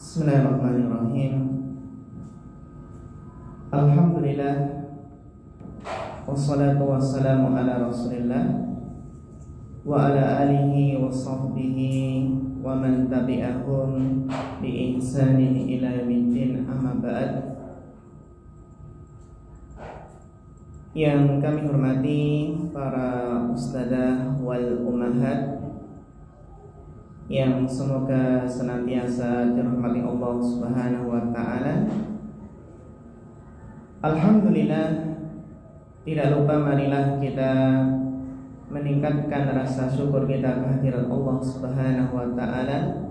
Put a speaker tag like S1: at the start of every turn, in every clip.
S1: Bismillahirrahmanirrahim. Alhamdulillah, wassalatu wassalamu ala Rasulillah wa ala alihi wa sahbihi wa man tabi'ahum bi ihsanin ila yaumiddin, amma ba'd. Yang kami hormati para ustadzah wal ummahat yang semoga senantiasa dirahmati Allah Subhanahu wa taala. Alhamdulillah, tidak lupa marilah kita meningkatkan rasa syukur kita kehadirat Allah Subhanahu wa taala,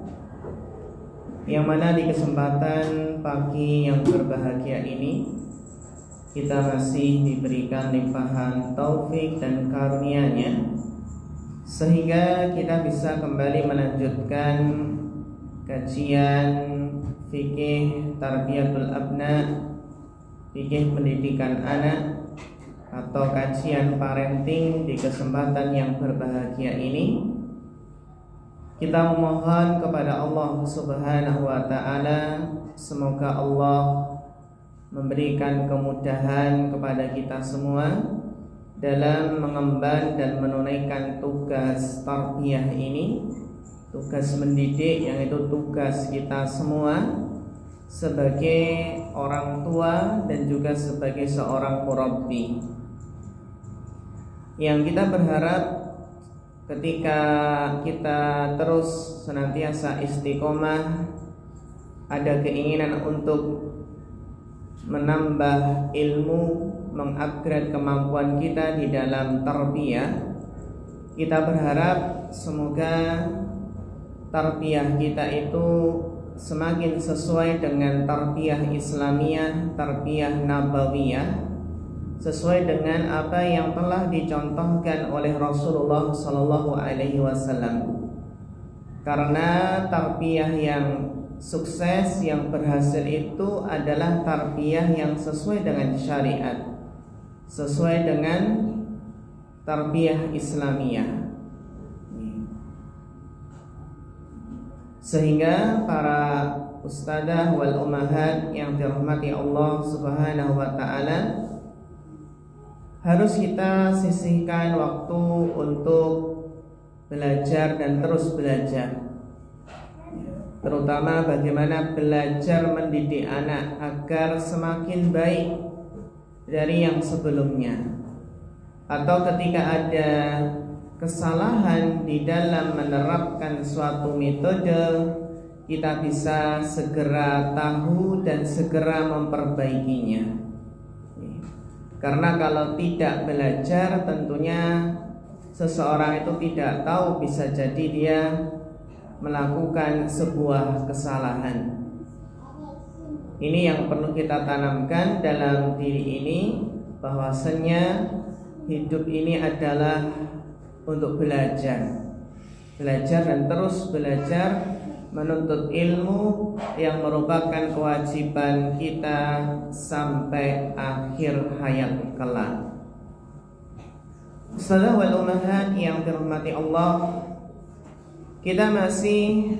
S1: yang mana di kesempatan pagi yang berbahagia ini kita masih diberikan limpahan taufik dan karunia-Nya sehingga kita bisa kembali melanjutkan kajian fikih tarbiyatul abna, fikih pendidikan anak, atau kajian parenting di kesempatan yang berbahagia ini. Kita memohon kepada Allah Subhanahu wa taala, semoga Allah memberikan kemudahan kepada kita semua dalam mengemban dan menunaikan tugas tarbiyah ini, tugas mendidik, yang itu tugas kita semua sebagai orang tua dan juga sebagai seorang murabbi, yang kita berharap ketika kita terus senantiasa istiqomah, ada keinginan untuk menambah ilmu, mengupgrade kemampuan kita di dalam tarbiyah. Kita berharap semoga tarbiyah kita itu semakin sesuai dengan tarbiyah Islamiyah, tarbiyah Nabawiyah, sesuai dengan apa yang telah dicontohkan oleh Rasulullah Sallallahu Alaihi Wasallam. Karena tarbiyah yang sukses, yang berhasil itu adalah tarbiyah yang sesuai dengan syariat, sesuai dengan tarbiyah Islamiyah. Sehingga para ustadzah wal ummahat yang dirahmati Allah Subhanahu wa taala, harus kita sisihkan waktu untuk belajar dan terus belajar, terutama bagaimana belajar mendidik anak agar semakin baik dari yang sebelumnya, atau ketika ada kesalahan di dalam menerapkan suatu metode, kita bisa segera tahu dan segera memperbaikinya. Karena kalau tidak belajar, tentunya seseorang itu tidak tahu, bisa jadi dia melakukan sebuah kesalahan. Ini yang perlu kita tanamkan dalam diri ini, bahwasanya hidup ini adalah untuk belajar, belajar dan terus belajar, menuntut ilmu yang merupakan kewajiban kita sampai akhir hayat kelak. Ustadzah wal ummahat yang dirahmati Allah, kita masih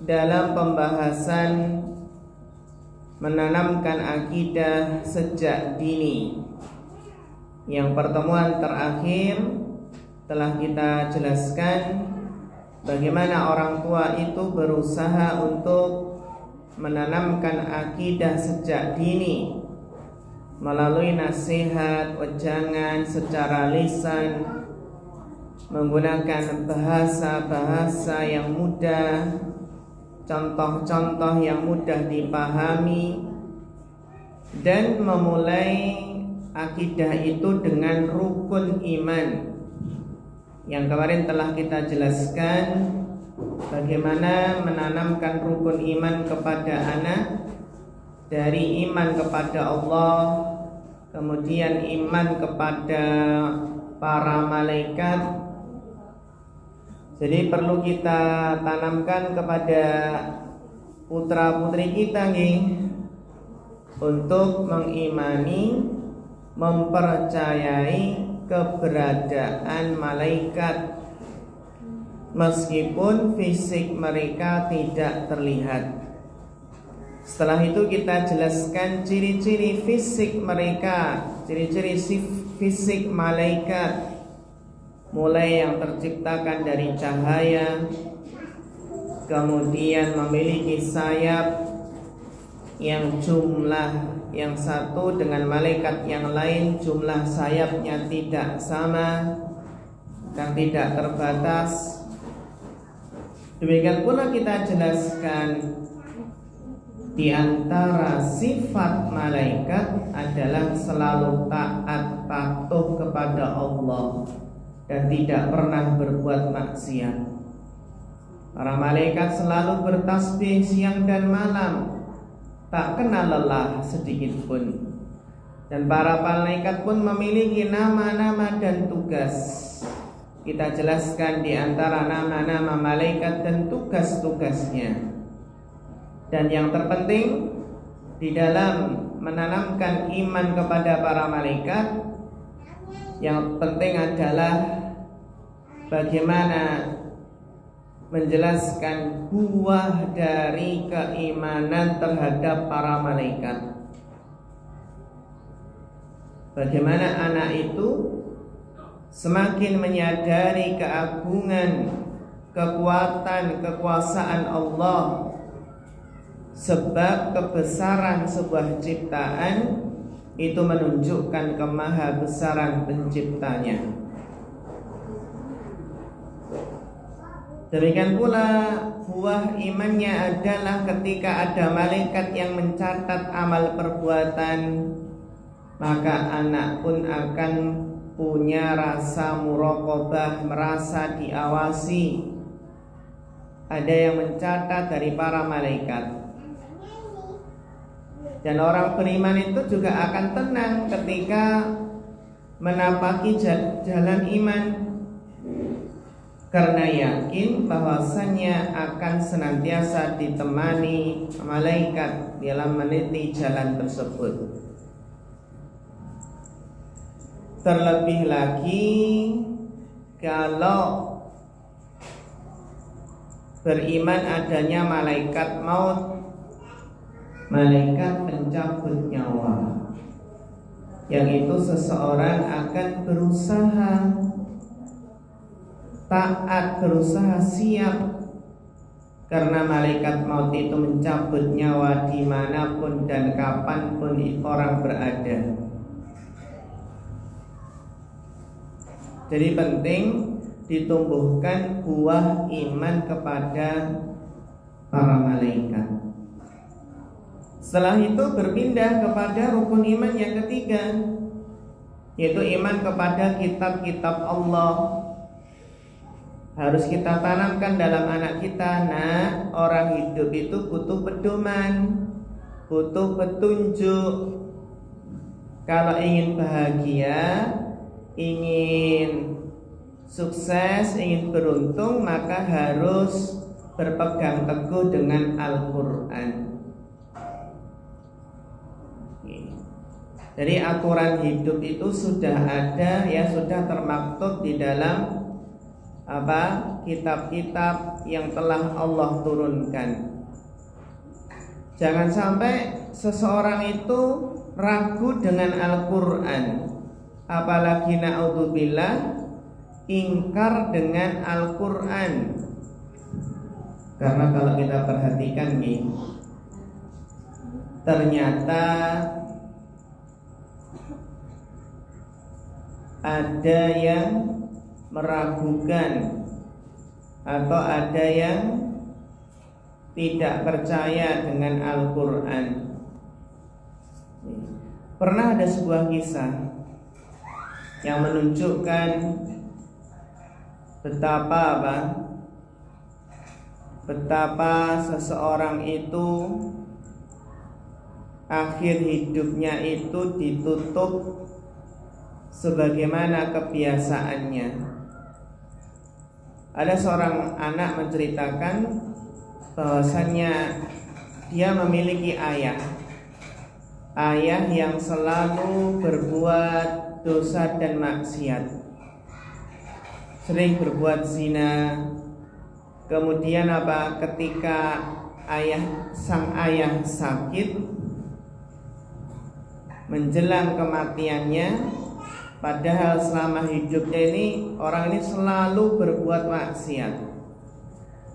S1: dalam pembahasan menanamkan akidah sejak dini. Yang pertemuan terakhir telah kita jelaskan bagaimana orang tua itu berusaha untuk menanamkan akidah sejak dini melalui nasihat, wejangan secara lisan, menggunakan bahasa-bahasa yang mudah, contoh-contoh yang mudah dipahami, dan memulai akidah itu dengan rukun iman, yang kemarin telah kita jelaskan bagaimana menanamkan rukun iman kepada anak, dari iman kepada Allah, kemudian iman kepada para malaikat. Jadi perlu kita tanamkan kepada putra-putri kita nih, untuk mengimani, mempercayai keberadaan malaikat meskipun fisik mereka tidak terlihat. Setelah itu kita jelaskan ciri-ciri fisik mereka, ciri-ciri fisik malaikat, mulai yang terciptakan dari cahaya, kemudian memiliki sayap yang jumlah yang satu dengan malaikat yang lain jumlah sayapnya tidak sama dan tidak terbatas. Demikian pula kita jelaskan di antara sifat malaikat adalah selalu taat patuh kepada Allah dan tidak pernah berbuat maksiat. Para malaikat selalu bertasbih siang dan malam, tak kenal lelah sedikit pun. Dan para malaikat pun memiliki nama-nama dan tugas. Kita jelaskan di antara nama-nama malaikat dan tugas-tugasnya. Dan yang terpenting di dalam menanamkan iman kepada para malaikat, yang penting adalah bagaimana menjelaskan buah dari keimanan terhadap para malaikat. Bagaimana anak itu semakin menyadari keagungan, kekuatan, kekuasaan Allah, sebab kebesaran sebuah ciptaan itu menunjukkan kemahabesaran penciptanya. Demikian pula buah imannya adalah ketika ada malaikat yang mencatat amal perbuatan, maka anak pun akan punya rasa muraqabah, merasa diawasi. Ada yang mencatat dari para malaikat. Dan orang beriman itu juga akan tenang ketika menapaki jalan iman, karena yakin bahwasannya akan senantiasa ditemani malaikat dalam meniti jalan tersebut. Terlebih lagi kalau beriman adanya malaikat maut, malaikat pencabut nyawa, yang itu seseorang akan berusaha taat, berusaha siap, karena malaikat maut itu mencabut nyawa dimanapun dan kapanpun orang berada. Jadi penting ditumbuhkan buah iman kepada para malaikat. Setelah itu berpindah kepada rukun iman yang ketiga, yaitu iman kepada kitab-kitab Allah. Harus kita tanamkan dalam anak kita. Nah, orang hidup itu butuh pedoman, butuh petunjuk. Kalau ingin bahagia, ingin sukses, ingin beruntung, maka harus berpegang teguh dengan Al-Quran. Jadi aturan hidup itu sudah ada, ya sudah termaktub di dalam kitab-kitab yang telah Allah turunkan. Jangan sampai seseorang itu ragu dengan Al-Quran, apalagi na'udzubillah ingkar dengan Al-Quran. Karena kalau kita perhatikan nih, ternyata ada yang meragukan atau ada yang tidak percaya dengan Al-Quran. Pernah ada sebuah kisah yang menunjukkan betapa seseorang itu akhir hidupnya itu ditutup sebagaimana kebiasaannya. Ada seorang anak menceritakan bahwasannya dia memiliki ayah yang selalu berbuat dosa dan maksiat, sering berbuat zina. Kemudian ketika sang ayah sakit menjelang kematiannya, padahal selama hidupnya ini orang ini selalu berbuat maksiat.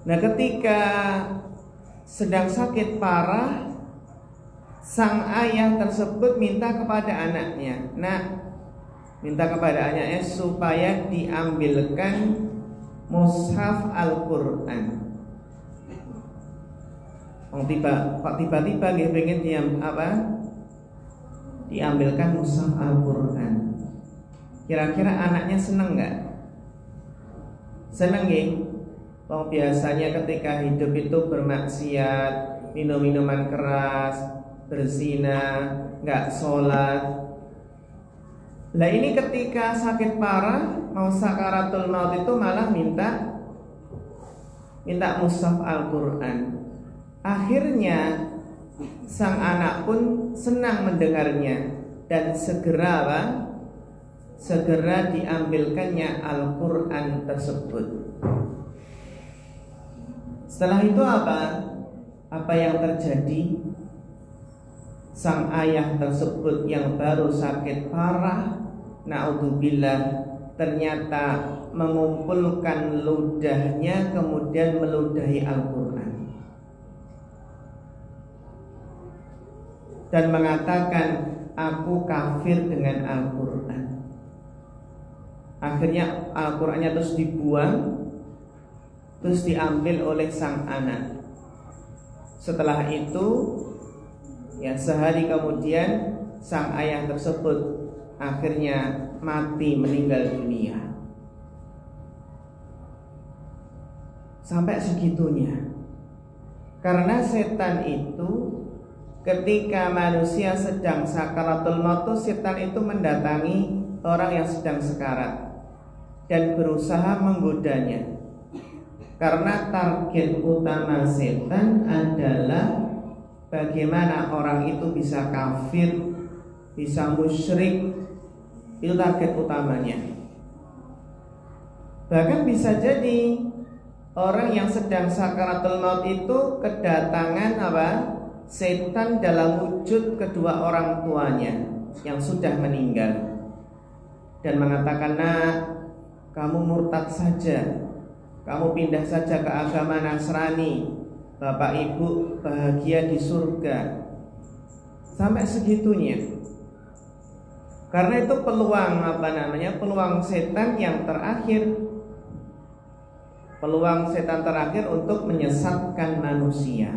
S1: Nah, ketika sedang sakit parah, sang ayah tersebut minta kepada anaknya, supaya diambilkan mushaf Al-Qur'an. Tiba-tiba dia pengen diambilkan mushaf Al-Qur'an. Kira-kira anaknya seneng nggak? Seneng ya. Biasanya ketika hidup itu bermaksiat, minum minuman keras, berzina, nggak sholat. Lah ini ketika sakit parah, mau sakaratul maut itu malah minta mushaf Al-Qur'an. Akhirnya sang anak pun senang mendengarnya dan segera diambilkannya Al-Qur'an tersebut. Setelah itu apa yang terjadi? Sang ayah tersebut yang baru sakit parah, naudzubillah, ternyata mengumpulkan ludahnya kemudian meludahi Al-Qur'an dan mengatakan, aku kafir dengan Al-Qur'an. Akhirnya Al-Qur'annya terus dibuang, terus diambil oleh sang anak. Setelah itu, sehari kemudian sang ayah tersebut akhirnya mati, meninggal dunia. Sampai segitunya. Karena setan itu ketika manusia sedang sakaratul maut, setan itu mendatangi orang yang sedang sekarat dan berusaha menggodanya. Karena target utama setan adalah bagaimana orang itu bisa kafir, bisa musyrik. Itu target utamanya. Bahkan bisa jadi orang yang sedang sakaratul maut itu kedatangan setan dalam wujud kedua orang tuanya yang sudah meninggal dan mengatakan, kamu murtad saja, kamu pindah saja ke agama Nasrani, bapak ibu bahagia di surga. Sampai segitunya. Karena itu peluang setan yang terakhir, peluang setan terakhir untuk menyesatkan manusia.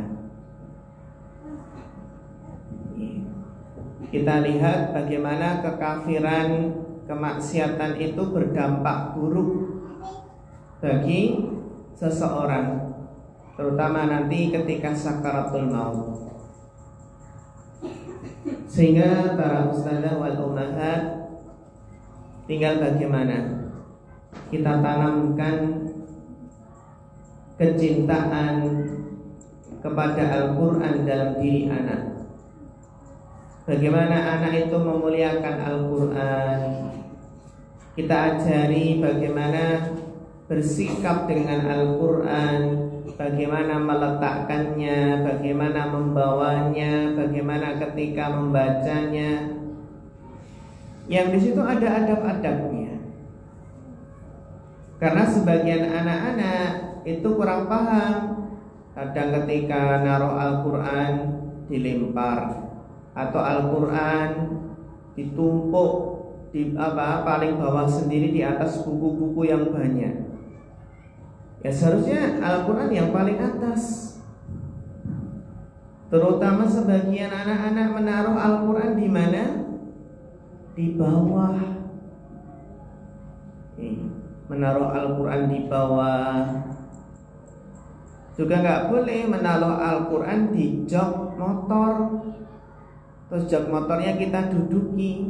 S1: Kita lihat bagaimana kekafiran, kemaksiatan itu berdampak buruk bagi seseorang, terutama nanti ketika sakaratul maut. Sehingga para ustadzah wal ummahat, tinggal bagaimana kita tanamkan kecintaan kepada Al-Qur'an dalam diri anak. Bagaimana anak itu memuliakan Al-Qur'an. Kita ajari bagaimana bersikap dengan Al-Qur'an, bagaimana meletakkannya, bagaimana membawanya, bagaimana ketika membacanya. Yang di situ ada adab-adabnya. Karena sebagian anak-anak itu kurang paham. Kadang ketika naruh Al-Qur'an dilempar, atau Al-Qur'an ditumpuk di paling bawah sendiri di atas buku-buku yang banyak. Ya seharusnya Al-Qur'an yang paling atas. Terutama sebagian anak-anak menaruh Al-Qur'an di mana? Di bawah. Menaruh Al-Qur'an di bawah. Juga nggak boleh menaruh Al-Qur'an di jok motor. Terus jok motornya kita duduki.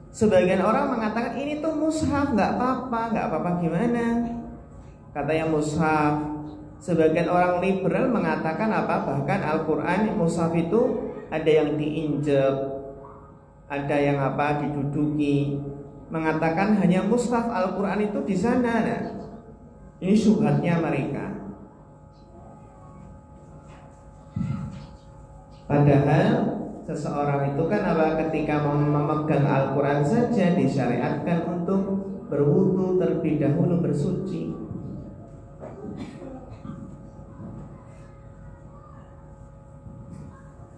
S1: Sebagian orang mengatakan ini tuh mushaf, nggak apa-apa gimana? Katanya mushaf. Sebagian orang liberal mengatakan bahkan Al-Qur'an mushaf itu ada yang diinjek, ada yang diduduki. Mengatakan hanya mushaf Al-Qur'an itu di sana. Ini syubhatnya mereka. Padahal seseorang itu kan ketika memegang Al-Quran saja disyariatkan untuk berwudu terlebih dahulu, bersuci.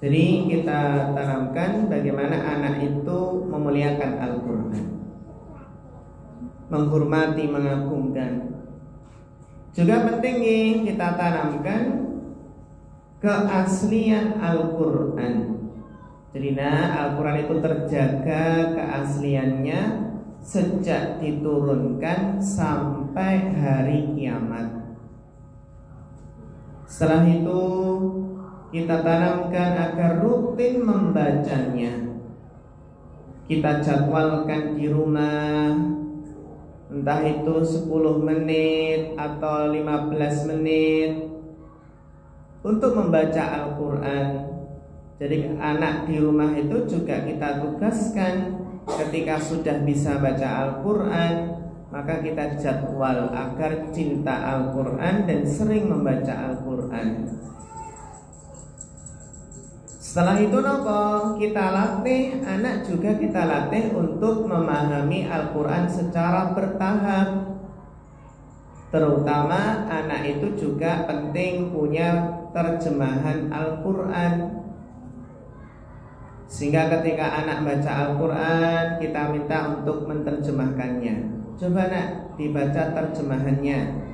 S1: Jadi kita tanamkan bagaimana anak itu memuliakan Al-Quran, menghormati, mengagungkan. Juga penting kita tanamkan keaslian Al-Quran. Jadi Al-Quran itu terjaga keasliannya sejak diturunkan sampai hari kiamat. Setelah itu kita tanamkan agar rutin membacanya. Kita jadwalkan di rumah, entah itu 10 menit atau 15 menit untuk membaca Al-Quran. Jadi anak di rumah itu juga kita tugaskan ketika sudah bisa baca Al-Quran, maka kita jadwal agar cinta Al-Quran dan sering membaca Al-Quran. Setelah itu kita latih, anak juga kita latih untuk memahami Al-Quran secara bertahap. Terutama anak itu juga penting punya terjemahan Al-Quran, sehingga ketika anak baca Al-Quran kita minta untuk menerjemahkannya. Coba nak dibaca terjemahannya.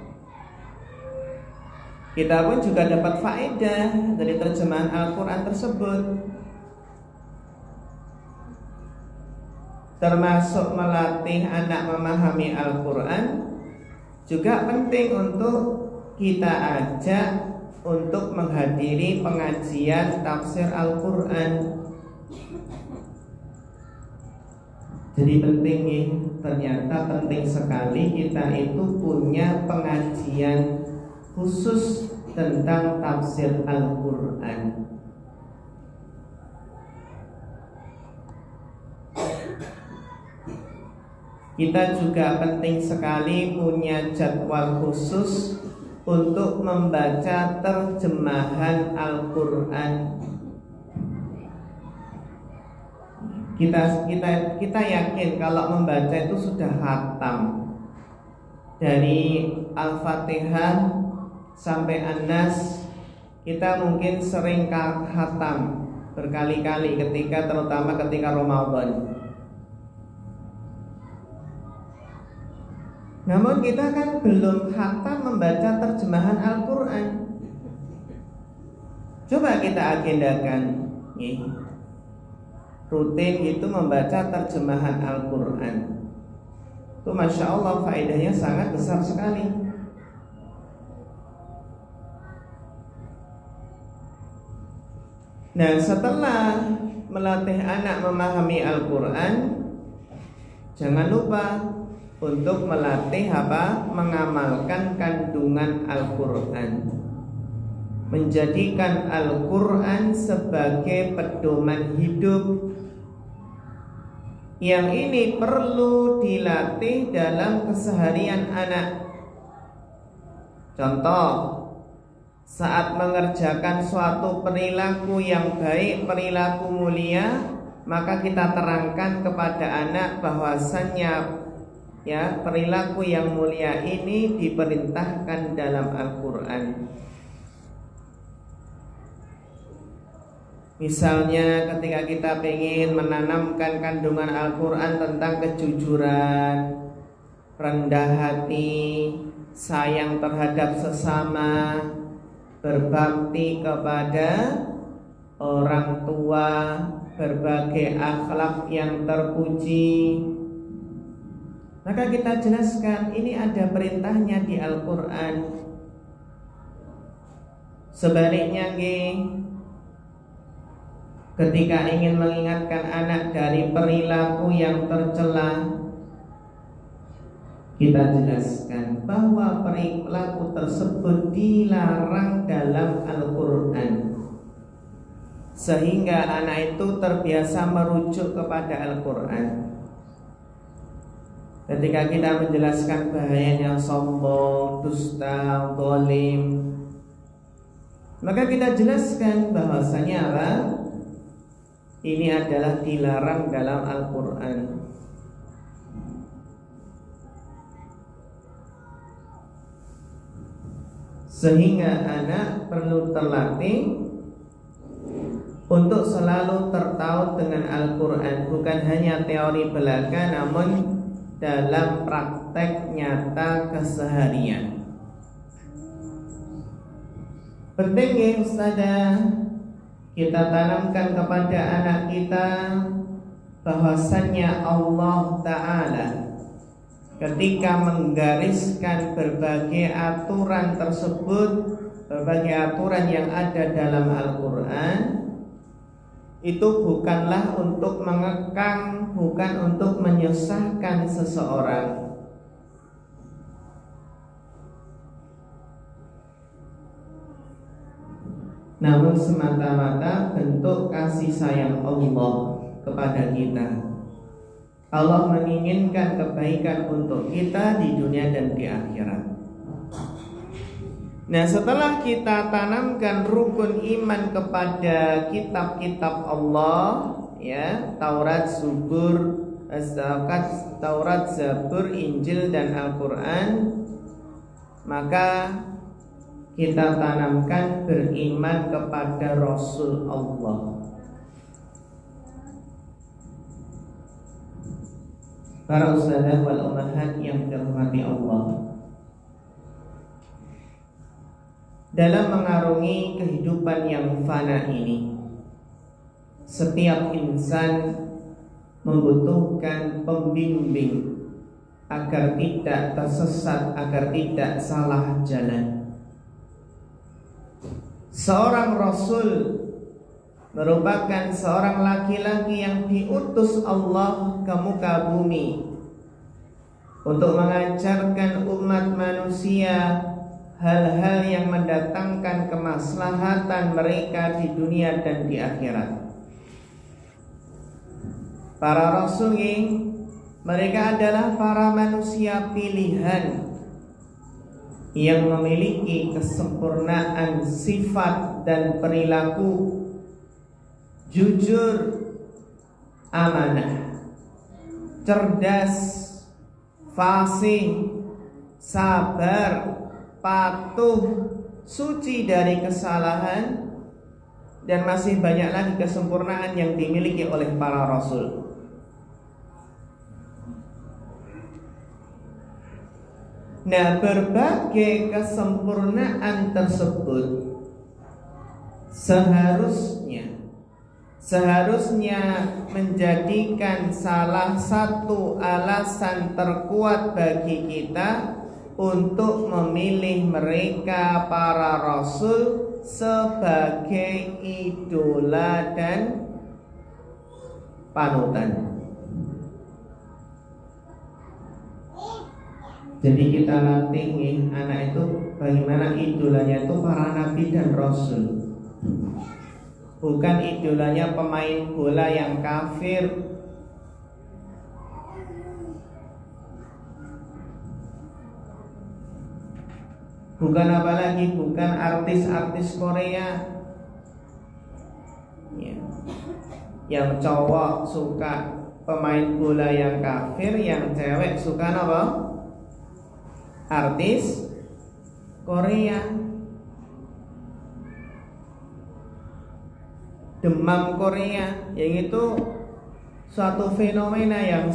S1: Kita pun juga dapat faedah dari terjemahan Al-Quran tersebut, termasuk melatih anak memahami Al-Quran. Juga penting untuk kita ajak untuk menghadiri pengajian tafsir Al-Quran. Jadi penting ternyata penting sekali kita itu punya pengajian khusus tentang tafsir Al-Quran. Kita juga penting sekali punya jadwal khusus untuk membaca terjemahan Al-Quran. Kita yakin kalau membaca itu sudah khatam dari Al-Fatihah sampai An-Nas. Kita mungkin sering khatam berkali-kali terutama ketika Ramadan. Namun kita kan belum khatam membaca terjemahan Al-Quran. Coba kita agendakan rutin itu membaca terjemahan Al-Quran. Itu Masya Allah faedahnya sangat besar sekali. Nah, setelah melatih anak memahami Al-Quran, jangan lupa untuk melatih mengamalkan kandungan Al-Quran, menjadikan Al-Quran sebagai pedoman hidup. Yang ini perlu dilatih dalam keseharian anak. Contoh, saat mengerjakan suatu perilaku yang baik, perilaku mulia, maka kita terangkan kepada anak bahwasannya perilaku yang mulia ini diperintahkan dalam Al-Quran. Misalnya ketika kita ingin menanamkan kandungan Al-Quran tentang kejujuran, rendah hati, sayang terhadap sesama, berbakti kepada orang tua, berbagai akhlak yang terpuji, maka kita jelaskan ini ada perintahnya di Al-Quran. Sebaliknya ketika ingin mengingatkan anak dari perilaku yang tercela, kita jelaskan bahwa perilaku tersebut dilarang dalam Al-Quran, sehingga anak itu terbiasa merujuk kepada Al-Quran. Ketika kita menjelaskan bahayanya sombong, dusta, zalim, Maka kita jelaskan bahwasanya apa? Ini adalah dilarang dalam Al-Quran. Sehingga anak perlu terlatih untuk selalu tertaut dengan Al-Quran. Bukan hanya teori belaka, namun dalam praktek nyata keseharian. Penting ya Ustazah, kita tanamkan kepada anak kita bahwasannya Allah Ta'ala ketika menggariskan berbagai aturan tersebut, berbagai aturan yang ada dalam Al-Quran, itu bukanlah untuk mengekang, bukan untuk menyusahkan seseorang. Namun semata-mata bentuk kasih sayang Allah kepada kita. Allah menginginkan kebaikan untuk kita di dunia dan di akhirat. Nah, setelah kita tanamkan rukun iman kepada kitab-kitab Allah, ya, Taurat, Zabur, Injil dan Al-Quran, maka kita tanamkan beriman kepada Rasul Allah. Para ustadzah wal ummahat yang dirahmati Allah, dalam mengarungi kehidupan yang fana ini, setiap insan membutuhkan pembimbing agar tidak tersesat, agar tidak salah jalan. Seorang Rasul merupakan seorang laki-laki yang diutus Allah ke muka bumi untuk mengajarkan umat manusia hal-hal yang mendatangkan kemaslahatan mereka di dunia dan di akhirat. Para Rasul ini, mereka adalah para manusia pilihan yang memiliki kesempurnaan sifat dan perilaku, jujur, amanah, cerdas, fasih, sabar, patuh, suci dari kesalahan, dan masih banyak lagi kesempurnaan yang dimiliki oleh para Rasul. Nah, berbagai kesempurnaan tersebut seharusnya menjadikan salah satu alasan terkuat bagi kita untuk memilih mereka para Rasul sebagai idola dan panutan. Jadi kita latih anak itu bagaimana idolanya itu para nabi dan rasul. Bukan idolanya pemain bola yang kafir. Bukan apalagi, bukan artis-artis Korea ya. Yang cowok suka pemain bola yang kafir, yang cewek suka apa? Artis Korea. Demam Korea, yang itu suatu fenomena yang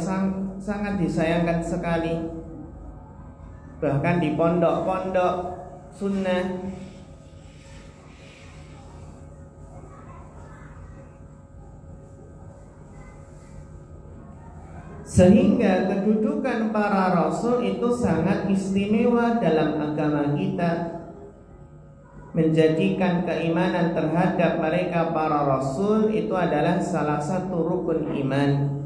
S1: sangat disayangkan sekali. Bahkan di pondok-pondok sunnah sehingga kedudukan para rasul itu sangat istimewa dalam agama kita, menjadikan keimanan terhadap mereka para rasul itu adalah salah satu rukun iman.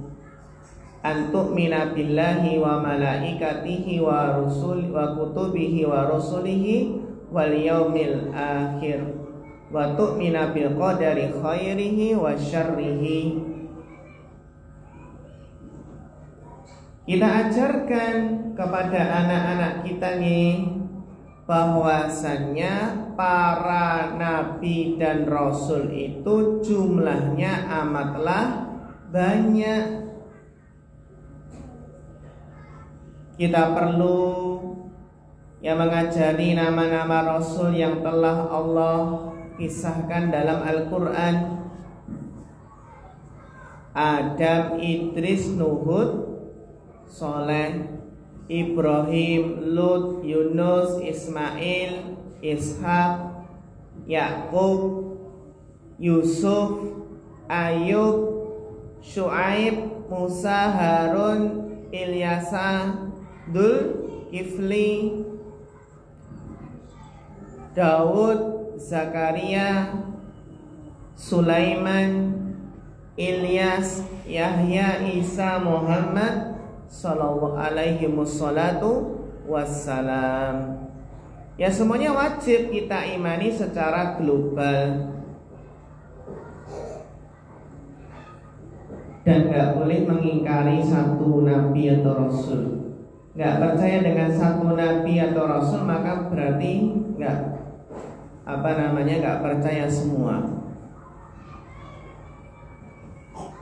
S1: Antu'mina billahi wa malaikatihi wa kutubihi wa rusulihi wal yaumil akhir wa tu'mina bil qadari khairihi wa syarrihi. Kita ajarkan kepada anak-anak kita nih bahwasannya para nabi dan rasul itu jumlahnya amatlah banyak. Kita perlu mengajari nama-nama rasul yang telah Allah kisahkan dalam Al-Quran. Adam, Idris, Nuhud, Soleh, Ibrahim, Lut, Yunus, Ismail, Ishak, Yakub, Yusuf, Ayub, Syuaib, Musa, Harun, Ilyasa, Dzulkifli, Daud, Zakaria, Sulaiman, Ilyas, Yahya, Isa, Muhammad sallallahu alaihi wassalatu wassalam. Ya, semuanya wajib kita imani secara global. Dan gak boleh mengingkari satu nabi atau rasul. Gak percaya dengan satu nabi atau rasul, maka berarti gak percaya semua.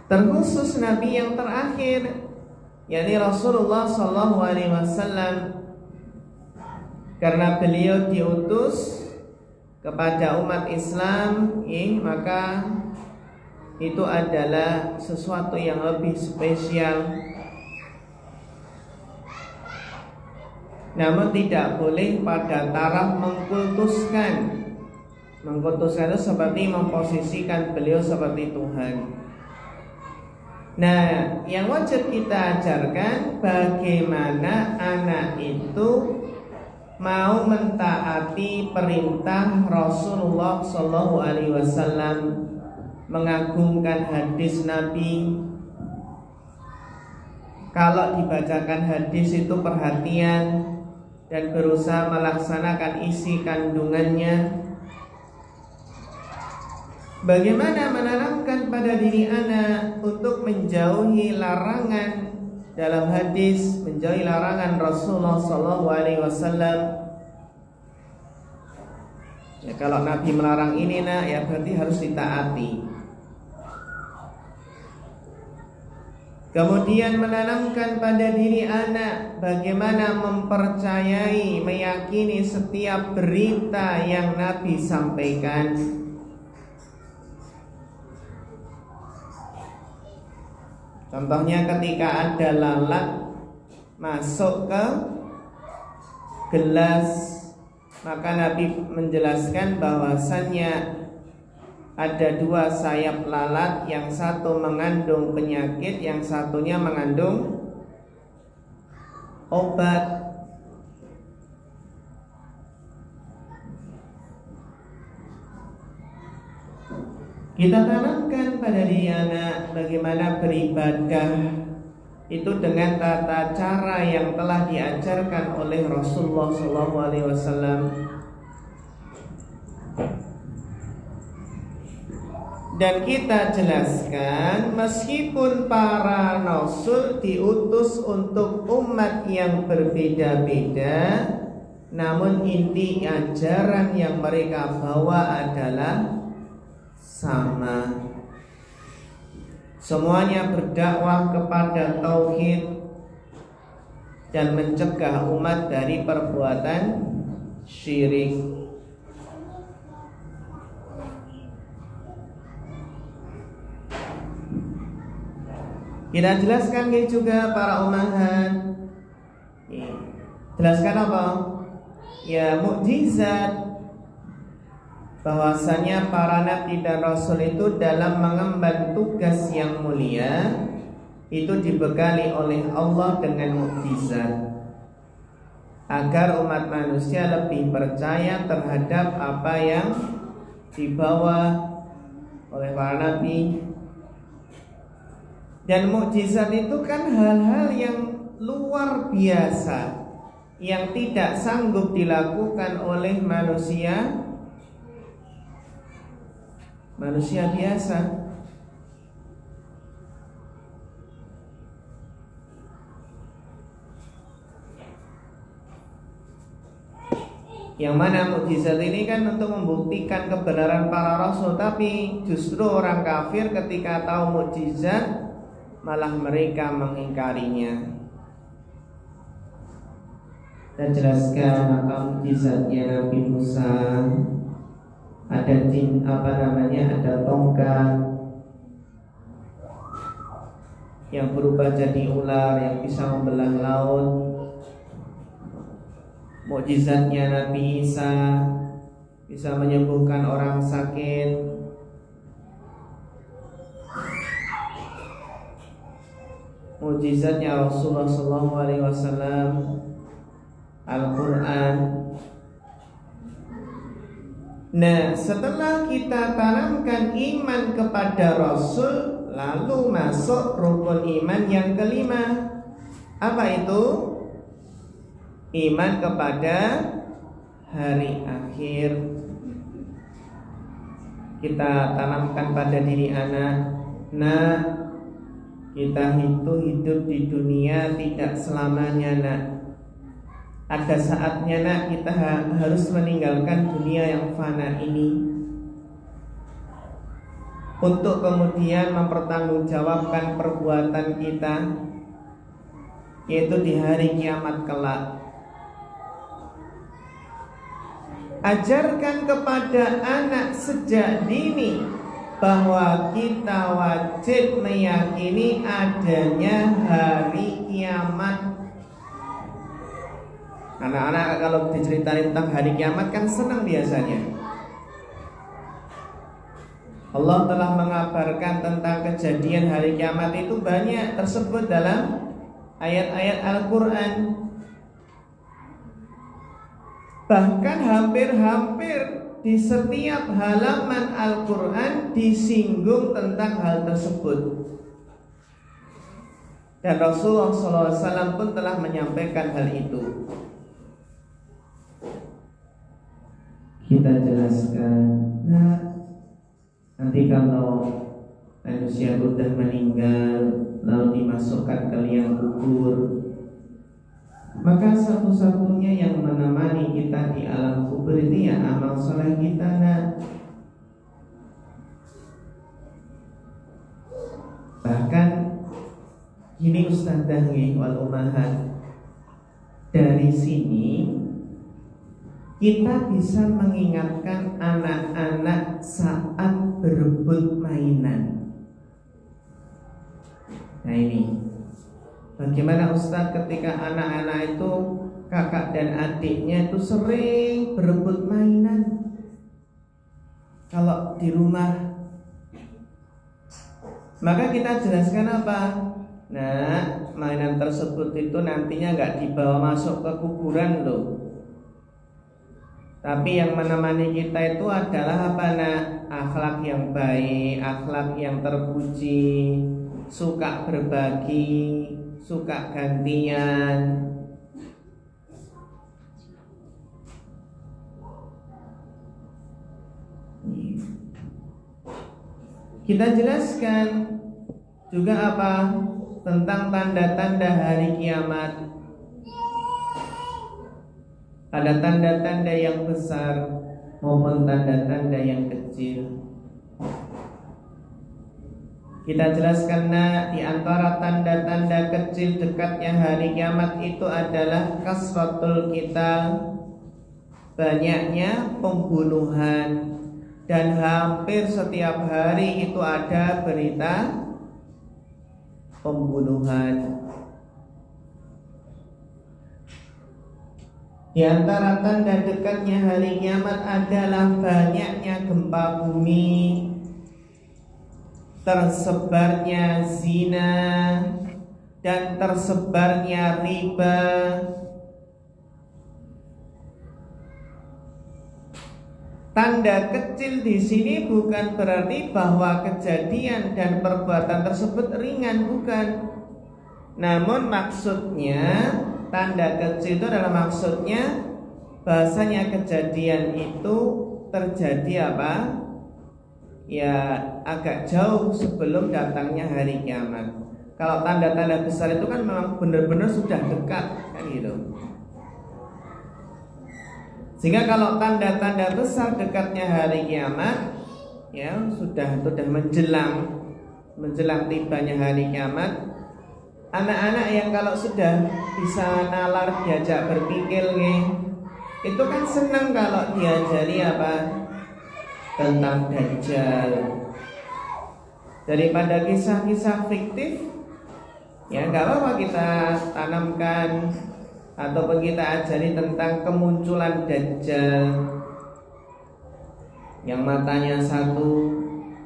S1: Terkhusus nabi yang terakhir, yakni Rasulullah sallallahu alaihi wasallam, karena beliau diutus kepada umat Islam, maka itu adalah sesuatu yang lebih spesial. Namun tidak boleh pada taraf mengkultuskan. Mengkultuskan itu seperti memposisikan beliau seperti Tuhan. Nah, yang wajib kita ajarkan bagaimana anak itu mau mentaati perintah Rasulullah Shallallahu Alaihi Wasallam, mengagungkan hadis Nabi. Kalau dibacakan hadis itu perhatian dan berusaha melaksanakan isi kandungannya. Bagaimana menanamkan pada diri anak untuk menjauhi larangan dalam hadis, menjauhi larangan Rasulullah Sallallahu Alaihi Wasallam. Ya, kalau Nabi melarang ini, ya berarti harus ditaati. Kemudian menanamkan pada diri anak bagaimana mempercayai, meyakini setiap berita yang Nabi sampaikan. Contohnya ketika ada lalat masuk ke gelas, maka Nabi menjelaskan bahwasannya ada dua sayap lalat, yang satu mengandung penyakit, yang satunya mengandung obat. Kita tanamkan pada diri anak bagaimana beribadah itu dengan tata cara yang telah diajarkan oleh Rasulullah SAW. Dan kita jelaskan, meskipun para rasul diutus untuk umat yang berbeda-beda, namun inti ajaran yang mereka bawa adalah sama. Semuanya berdakwah kepada tauhid dan mencegah umat dari perbuatan syirik. Kita jelaskan juga para ummahat. Jelaskan apa? Ya, mukjizat. Bahwasanya para nabi dan rasul itu dalam mengemban tugas yang mulia itu dibekali oleh Allah dengan mukjizat, agar umat manusia lebih percaya terhadap apa yang dibawa oleh para nabi. Dan mukjizat itu kan hal-hal yang luar biasa, yang tidak sanggup dilakukan oleh manusia biasa. Yang mana mukjizat ini kan untuk membuktikan kebenaran para rasul, tapi justru orang kafir ketika tahu mukjizat malah mereka mengingkarinya. Dan jelaskan apa mukjizatnya Nabi Musa. Ada ada tongkat yang berubah jadi ular yang bisa membelah laut. Mukjizatnya Nabi Isa bisa menyembuhkan orang sakit. Mukjizatnya Rasulullah SAW, Al-Quran. Nah, setelah kita tanamkan iman kepada Rasul, lalu masuk rukun iman yang kelima. Apa itu? Iman kepada hari akhir. Kita tanamkan pada diri anak. Nah, kita itu hidup di dunia tidak selamanya, nak. Ada saatnya, nak, kita harus meninggalkan dunia yang fana ini untuk kemudian mempertanggungjawabkan perbuatan kita, yaitu di hari kiamat kelak. Ajarkan kepada anak sejak dini bahwa kita wajib meyakini adanya hari kiamat. Anak-anak kalau diceritain tentang hari kiamat kan senang biasanya. Allah telah mengabarkan tentang kejadian hari kiamat itu banyak tersebut dalam ayat-ayat Al-Quran. Bahkan hampir-hampir di setiap halaman Al-Quran disinggung tentang hal tersebut. Dan Rasulullah SAW pun telah menyampaikan hal itu. Kita jelaskan, nah, nanti kalau manusia sudah meninggal lalu dimasukkan ke liang kubur, maka satu-satunya yang menemani kita di alam kubur itu ya amal soleh kita, nah. Bahkan gini Ustadzah wal umahat, dari sini kita bisa mengingatkan anak-anak saat berebut mainan. Nah ini, bagaimana Ustadz ketika anak-anak itu, kakak dan adiknya itu sering berebut mainan kalau di rumah. Maka kita jelaskan apa? Nah, mainan tersebut itu nantinya gak dibawa masuk ke kuburan loh. Tapi yang menemani kita itu adalah apa, nak? Akhlak yang baik, akhlak yang terpuji, suka berbagi, suka gantian. Kita jelaskan juga apa? Tentang tanda-tanda hari kiamat. Ada tanda-tanda yang besar maupun tanda-tanda yang kecil. Kita jelaskan, nah, di antara tanda-tanda kecil dekatnya hari kiamat itu adalah kasratul qital, banyaknya pembunuhan, dan hampir setiap hari itu ada berita pembunuhan. Di antara tanda dekatnya hari kiamat adalah banyaknya gempa bumi, tersebarnya zina, dan tersebarnya riba. Tanda kecil di sini bukan berarti bahwa kejadian dan perbuatan tersebut ringan, bukan. Namun maksudnya, tanda kecil itu adalah maksudnya bahasanya kejadian itu terjadi apa? Ya agak jauh sebelum datangnya hari kiamat. Kalau tanda-tanda besar itu kan memang benar-benar sudah dekat, kan gitu. Sehingga kalau tanda-tanda besar dekatnya hari kiamat, ya sudah menjelang tibanya hari kiamat, anak-anak yang kalau sudah bisa nalar diajak berpikir itu kan senang kalau diajari tentang Dajjal. Daripada kisah-kisah fiktif, ya nggak apa-apa kita tanamkan ataupun kita ajari tentang kemunculan Dajjal yang matanya satu,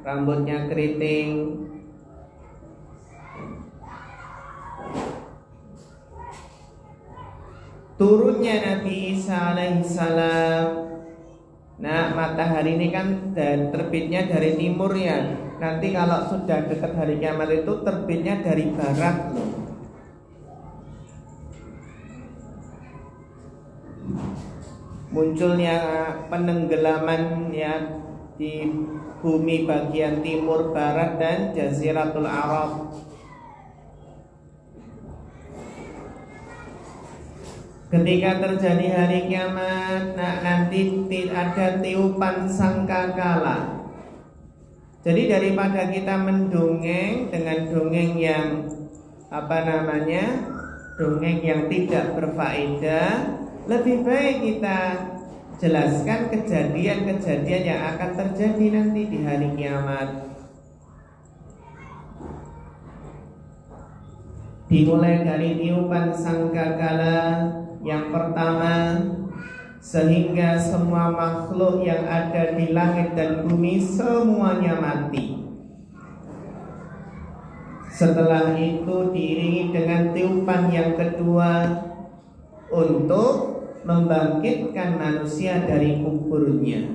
S1: rambutnya keriting, turunnya Nabi Isa alaihissalam. Nah, matahari ini kan terbitnya dari timur ya. Nanti kalau sudah dekat hari kiamat itu terbitnya dari barat loh. Munculnya penenggelaman ya di bumi bagian timur, barat dan Jaziratul Arab. Ketika terjadi hari kiamat, nanti ada tiupan sangkakala. Jadi daripada kita mendongeng dengan dongeng yang dongeng yang tidak berfaedah, lebih baik kita jelaskan kejadian-kejadian yang akan terjadi nanti di hari kiamat. Dimulai dari tiupan sangkakala yang pertama, sehingga semua makhluk yang ada di langit dan bumi semuanya mati. Setelah itu diiringi dengan tiupan yang kedua untuk membangkitkan manusia dari kuburnya.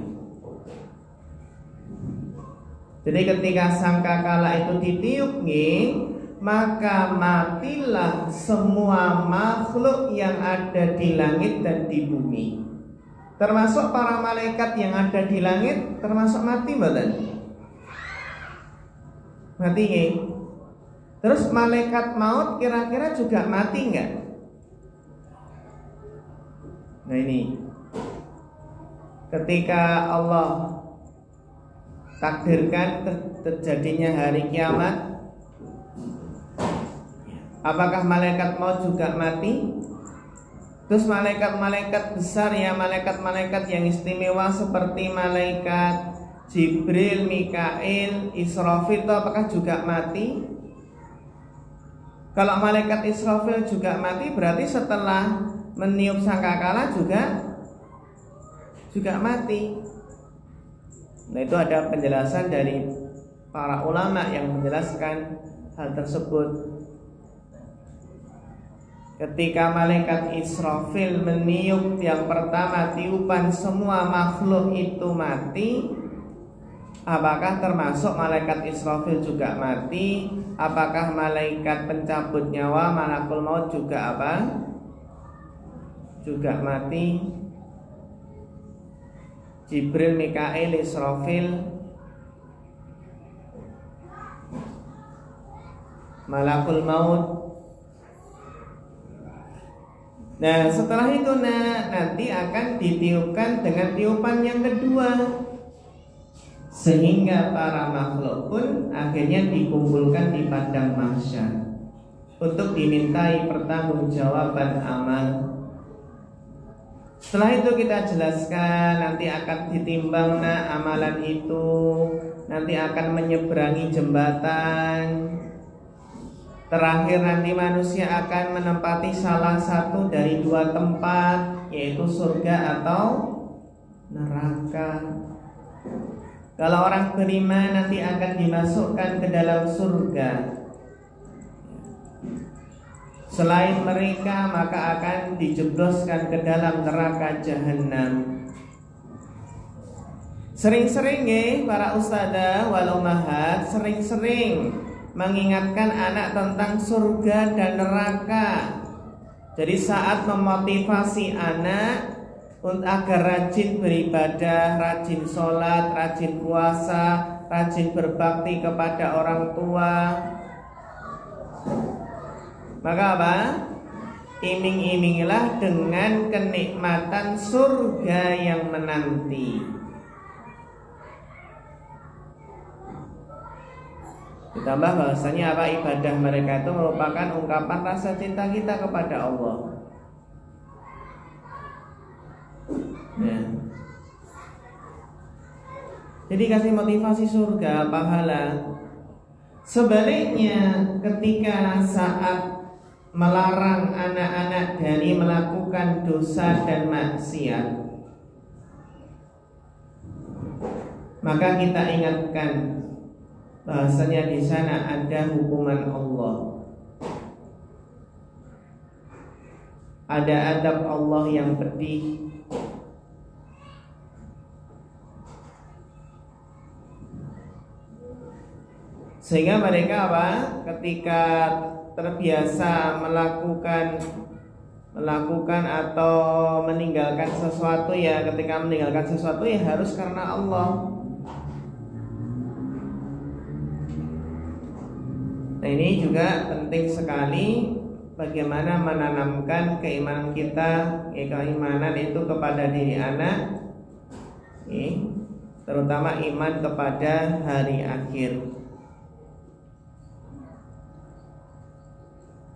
S1: Jadi ketika sangkakala itu ditiup maka matilah semua makhluk yang ada di langit dan di bumi. Termasuk para malaikat yang ada di langit, termasuk mati betul? Mati nggih? Terus malaikat maut kira-kira juga mati enggak? Nah ini, ketika Allah takdirkan terjadinya hari kiamat, apakah malaikat maut juga mati? Terus malaikat-malaikat besar ya, malaikat-malaikat yang istimewa seperti malaikat Jibril, Mikail, Israfil itu apakah juga mati? Kalau malaikat Israfil juga mati, berarti setelah meniup sangkakala juga mati. Nah itu ada penjelasan dari para ulama yang menjelaskan hal tersebut. Ketika malaikat Israfil meniup yang pertama tiupan, semua makhluk itu mati. Apakah termasuk malaikat Israfil juga mati? Apakah malaikat pencabut nyawa, malakul maut juga juga mati? Jibril, Mikail, Israfil, malakul maut. Nah setelah itu nanti akan ditiupkan dengan tiupan yang kedua, sehingga para makhluk pun akhirnya dikumpulkan di padang mahsyar untuk dimintai pertanggungjawaban amal. Setelah itu kita jelaskan, nanti akan ditimbang amalan itu, nanti akan menyeberangi jembatan. Terakhir nanti manusia akan menempati salah satu dari dua tempat, yaitu surga atau neraka. Kalau orang beriman nanti akan dimasukkan ke dalam surga. Selain mereka maka akan dijebloskan ke dalam neraka jahanam. Sering-sering para ustadzah wal ummahat sering-sering mengingatkan anak tentang surga dan neraka. Jadi saat memotivasi anak agar rajin beribadah, rajin sholat, rajin puasa, rajin berbakti kepada orang tua, maka iming-imingilah dengan kenikmatan surga yang menanti. Ditambah bahwasanya apa, ibadah mereka itu merupakan ungkapan rasa cinta kita kepada Allah. Ya. Jadi kasih motivasi surga, pahala. Sebaliknya ketika saat melarang anak-anak dari melakukan dosa dan maksiat, maka kita ingatkan bahasanya di sana ada hukuman Allah, ada adab Allah yang pedih. Sehingga mereka apa? Ketika terbiasa melakukan atau meninggalkan sesuatu, ya ketika meninggalkan sesuatu ya harus karena Allah. Nah, ini juga penting sekali bagaimana menanamkan keimanan kita, keimanan itu kepada diri anak, terutama iman kepada hari akhir.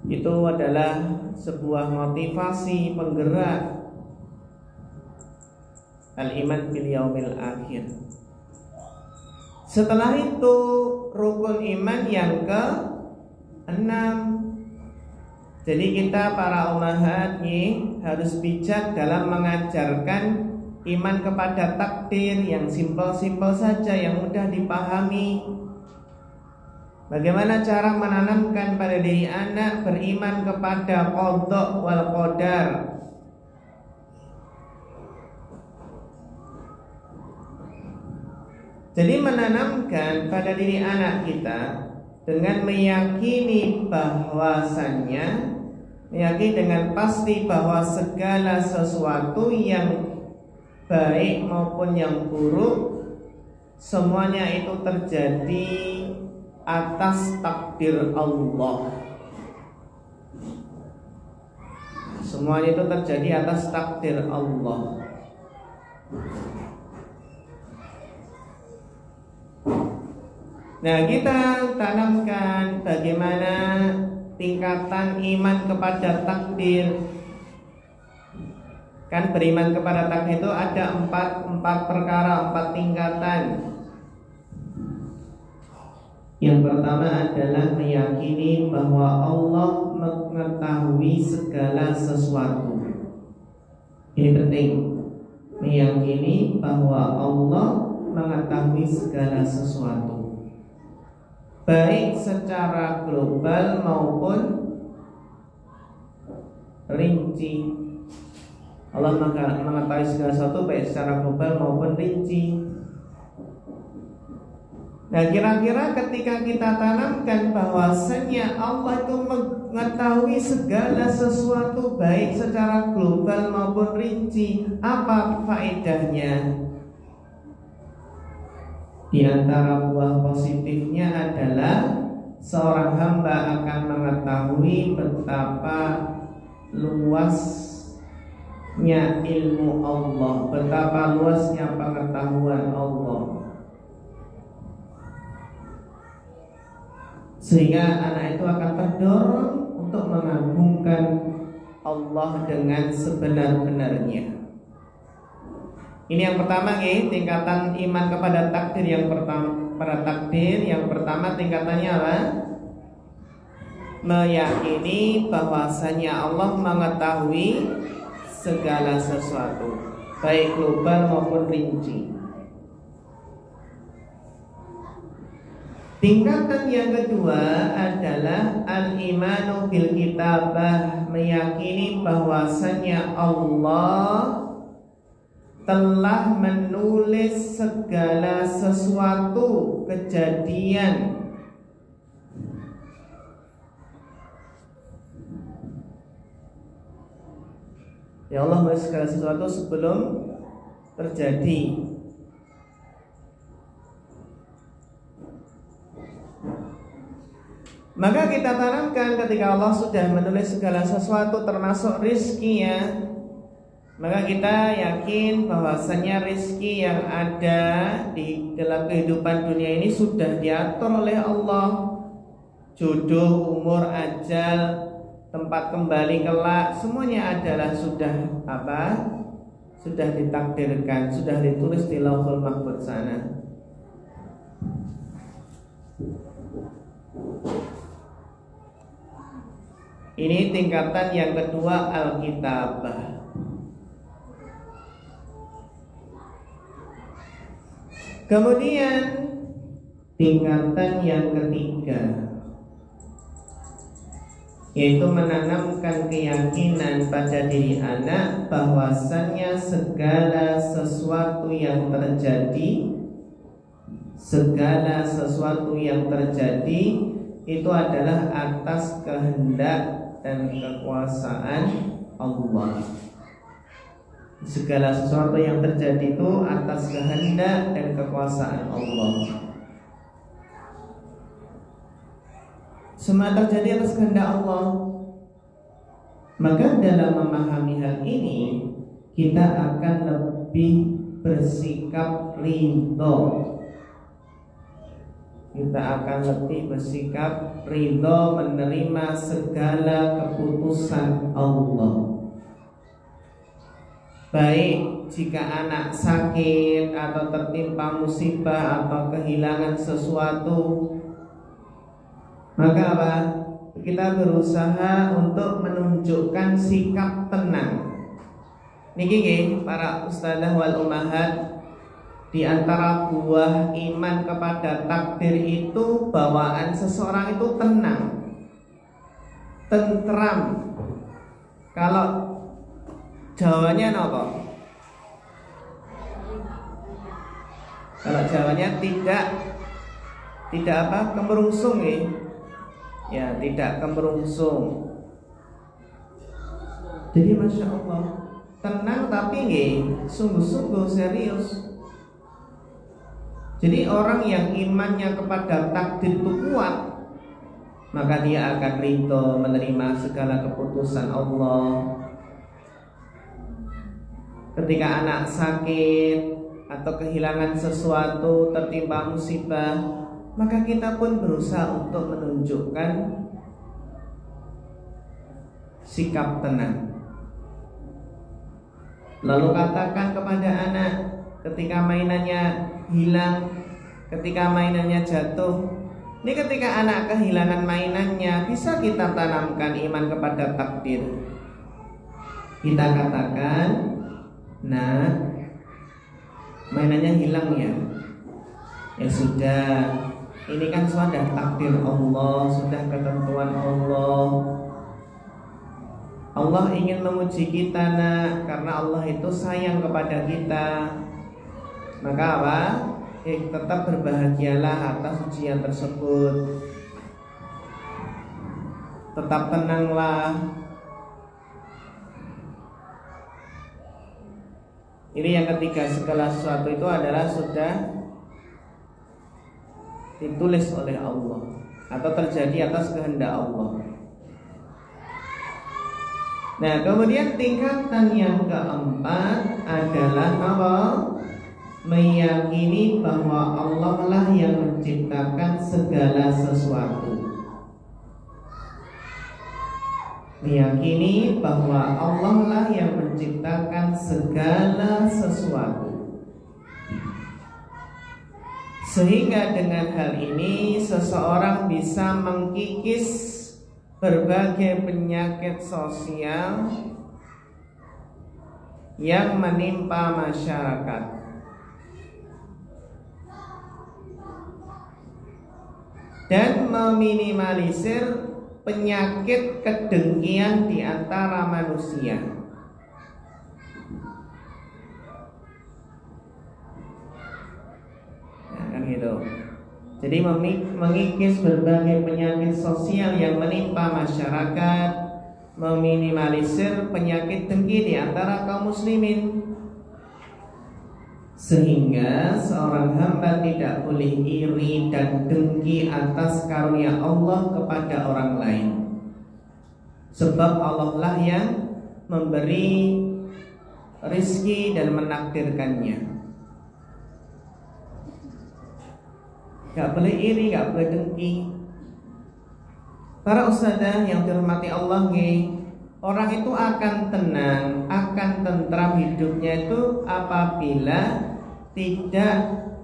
S1: Itu adalah sebuah motivasi penggerak al-iman bil yaumil akhir. Setelah itu rukun iman yang ke-6. Jadi kita para ummahat harus bijak dalam mengajarkan iman kepada takdir yang simpel-simpel saja, yang mudah dipahami. Bagaimana cara menanamkan pada diri anak beriman kepada qada wal qadar. Jadi menanamkan pada diri anak kita dengan meyakini dengan pasti bahwa segala sesuatu yang baik maupun yang buruk semuanya itu terjadi atas takdir Allah. Semuanya itu terjadi atas takdir Allah. Nah, kita tanamkan bagaimana tingkatan iman kepada takdir. Kan beriman kepada takdir itu ada empat perkara, 4 tingkatan. Yang pertama adalah meyakini bahwa Allah mengetahui segala sesuatu. Ini penting. Meyakini bahwa Allah mengetahui segala sesuatu, baik secara global maupun rinci. Allah mengetahui segala sesuatu baik secara global maupun rinci. Nah, kira-kira ketika kita tanamkan bahwasanya Allah itu mengetahui segala sesuatu baik secara global maupun rinci, apa faedahnya? Di antara buah positifnya adalah seorang hamba akan mengetahui betapa luasnya ilmu Allah, betapa luasnya pengetahuan Allah. Sehingga anak itu akan terdorong untuk mengagungkan Allah dengan sebenar-benarnya. Ini yang pertama, tingkatan iman kepada takdir yang pertama. Pada takdir yang pertama tingkatannya apa? Meyakini bahwasanya Allah mengetahui segala sesuatu, baik global maupun rinci. Tingkatan yang kedua adalah al-imanu bil kitabah, meyakini bahwasanya Allah telah menulis segala sesuatu kejadian ya Allah menulis segala sesuatu sebelum terjadi. Maka kita tanamkan ketika Allah sudah menulis segala sesuatu termasuk rizkinya, maka kita yakin bahwasanya rizki yang ada di dalam kehidupan dunia ini sudah diatur oleh Allah. Jodoh, umur, ajal, tempat kembali kelak, semuanya adalah sudah sudah ditakdirkan, sudah ditulis di Lauhul Mahfuz sana. Ini tingkatan yang kedua, Alkitabah. Kemudian tingkatan yang ketiga, yaitu menanamkan keyakinan pada diri anak bahwasannya segala sesuatu yang terjadi itu adalah atas kehendak dan kekuasaan Allah. Segala sesuatu yang terjadi itu atas kehendak dan kekuasaan Allah. Semua terjadi atas kehendak Allah. Maka dalam memahami hal ini, kita akan lebih bersikap ridho. Kita akan lebih bersikap ridho menerima segala keputusan Allah. Baik jika anak sakit atau tertimpa musibah atau kehilangan sesuatu, maka apa? Kita berusaha untuk menunjukkan sikap tenang. Niki nggih para ustadzah wal ummahat, di antara buah iman kepada takdir itu bawaan seseorang itu tenang, tentram. Kalau jawabannya apa? Kalau jawabannya tidak apa? Kemerungsung ya. Ya, tidak kemerungsung. Jadi masya Allah, tenang tapi nggih sungguh-sungguh serius. Jadi orang yang imannya kepada takdir itu kuat, maka dia akan ridho menerima segala keputusan Allah. Ketika anak sakit atau kehilangan sesuatu, tertimpa musibah, maka kita pun berusaha untuk menunjukkan sikap tenang. Lalu katakan kepada anak ketika mainannya hilang, ketika mainannya jatuh. Ini ketika anak kehilangan mainannya, bisa kita tanamkan iman kepada takdir. Kita katakan, nah, mainannya hilang ya. Ya sudah, ini kan sudah takdir Allah, sudah ketentuan Allah. Allah ingin memuji kita nak, karena Allah itu sayang kepada kita. Maka apa? Tetap berbahagialah atas ujian tersebut. Tetap tenanglah. Ini yang ketiga, segala sesuatu itu adalah sudah ditulis oleh Allah atau terjadi atas kehendak Allah. Nah, kemudian tingkatan yang keempat adalah apa? Meyakini bahwa Allah lah yang menciptakan segala sesuatu. Meyakini bahwa Allah lah yang menciptakan segala sesuatu. Sehingga dengan hal ini seseorang bisa mengkikis berbagai penyakit sosial yang menimpa masyarakat. Dan meminimalisir penyakit kedengkian di antara manusia. Nah, kan gitu. Jadi mengikis berbagai penyakit sosial yang menimpa masyarakat, meminimalisir penyakit dengki di antara kaum muslimin. Sehingga seorang hamba tidak boleh iri dan dengki atas karunia Allah kepada orang lain. Sebab Allah lah yang memberi rizki dan menakdirkannya. Gak boleh iri, gak boleh dengki. Para ustadzah yang dirahmati Allah nih, orang itu akan tenang, akan tentram hidupnya itu apabila tidak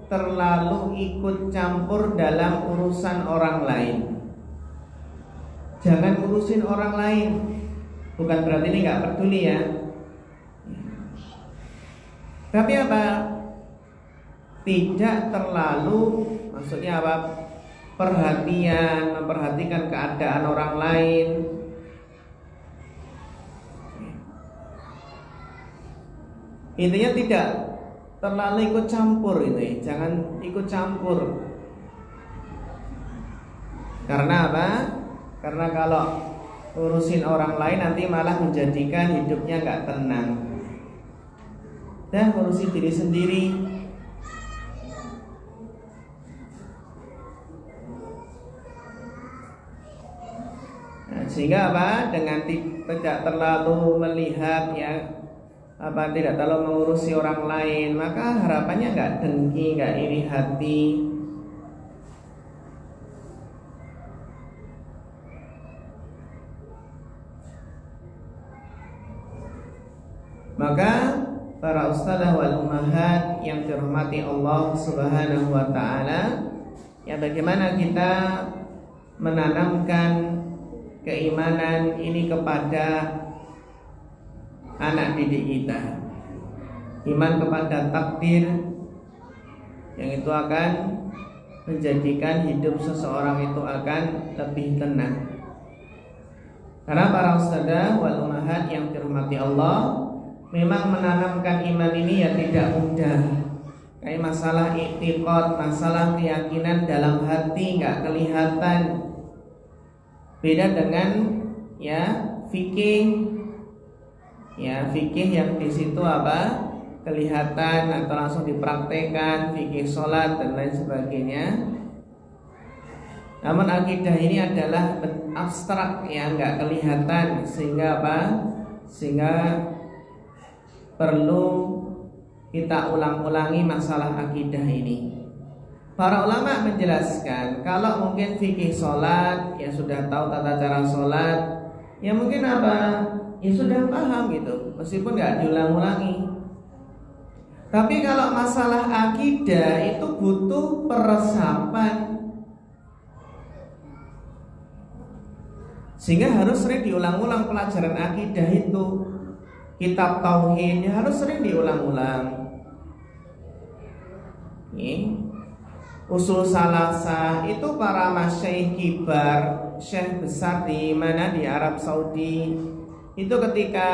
S1: terlalu ikut campur dalam urusan orang lain. Jangan urusin orang lain. Bukan berarti ini gak peduli ya. Tapi apa? Tidak terlalu, maksudnya apa? Perhatian, memperhatikan keadaan orang lain. Intinya tidak terlalu ikut campur ini, jangan ikut campur. Karena apa? Karena kalau urusin orang lain nanti malah menjadikan hidupnya nggak tenang. Dan urusi diri sendiri. Nah, sehingga apa? Dengan tidak terlalu melihat ya, tidak terlalu mengurusi orang lain, maka harapannya nggak dengki, nggak iri hati. Maka para ustadzah wal ummahat yang dirahmati Allah Subhanahu wa taala, ya bagaimana kita menanamkan keimanan ini kepada anak didik kita. Iman kepada takdir yang itu akan menjadikan hidup seseorang itu akan lebih tenang. Karena para ustadzah wal ummahat yang dirahmati Allah, memang menanamkan iman ini ya tidak mudah. Kayak masalah i'tiqad, masalah keyakinan dalam hati nggak kelihatan. Beda dengan ya fikih. Ya, fikih yang di situ apa? Kelihatan atau langsung dipraktekkan, fikih sholat dan lain sebagainya. Namun akidah ini adalah abstrak ya, nggak kelihatan, sehingga apa? Sehingga perlu kita ulang-ulangi masalah akidah ini. Para ulama menjelaskan kalau mungkin fikih sholat ya sudah tahu tata cara sholat, ya mungkin apa? Ya sudah paham gitu, meskipun nggak diulang-ulangi. Tapi kalau masalah akidah itu butuh peresapan, sehingga harus sering diulang-ulang pelajaran akidah itu. Kitab tauhid harus sering diulang-ulang. Usul salasah itu para masyaikh kibar, syekh besar di mana di Arab Saudi itu ketika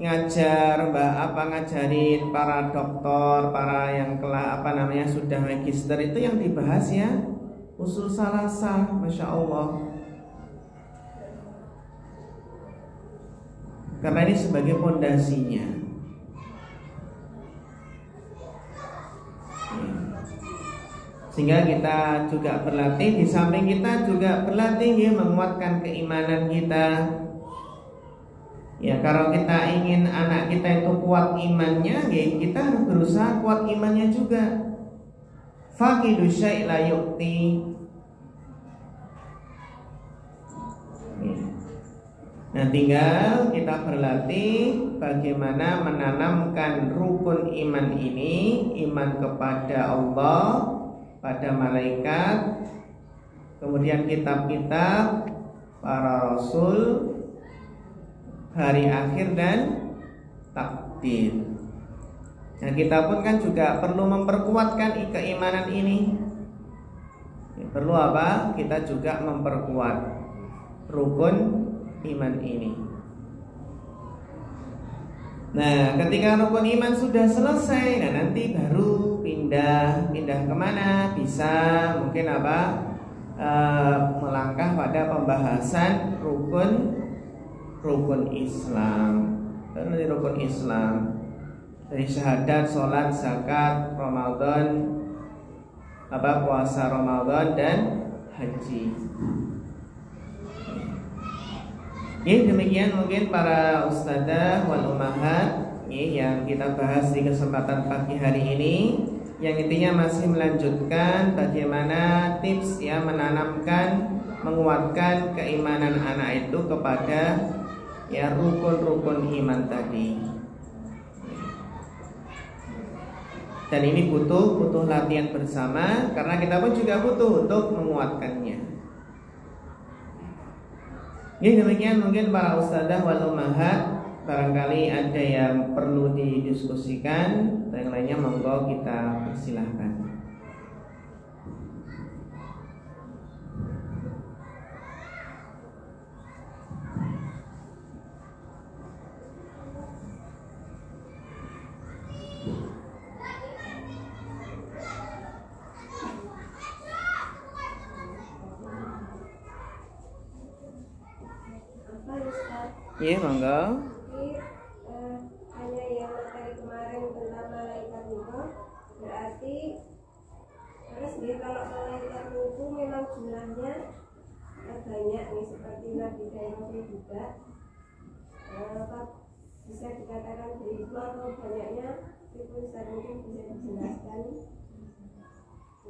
S1: ngajarin para doktor, para yang sudah magister itu yang dibahas ya usul salasah, masya Allah. Karena ini sebagai pondasinya. Sehingga kita juga berlatih, di samping kita juga berlatih ya, menguatkan keimanan kita. Ya, kalau kita ingin anak kita itu kuat imannya, ya kita harus berusaha kuat imannya juga. Faqidu syai' la yu'ti. Nah, tinggal kita berlatih bagaimana menanamkan rukun iman ini, iman kepada Allah, pada malaikat, kemudian kitab-kitab, para rasul, hari akhir dan takdir. Nah, kita pun kan juga perlu memperkuatkan keimanan ini. Perlu apa? Kita juga memperkuat rukun iman ini. Nah, ketika rukun iman sudah selesai, nah nanti baru pindah kemana? Bisa mungkin melangkah pada pembahasan rukun Islam. Nanti rukun Islam. dari syahadat, sholat, zakat, Ramadan, puasa Ramadan dan haji. Demikian mungkin para ustadzah wal ummahat yang kita bahas di kesempatan pagi hari ini, yang intinya masih melanjutkan bagaimana tips menanamkan, menguatkan keimanan anak itu kepada rukun-rukun iman tadi. Dan ini butuh latihan bersama, karena kita pun juga butuh untuk menguatkannya. Demikian mungkin para ustadzah wal ummahat, barangkali ada yang perlu didiskusikan, dan yang lainnya monggo kita persilahkan. Iya, monggo.
S2: Hanya yang materi kemarin tentang malaikat itu berarti terus kalau malaikat itu memang jumlahnya banyak nih, seperti Nabi Dawud juga bisa dikatakan beribu atau banyaknya itu mungkin bisa dijelaskan.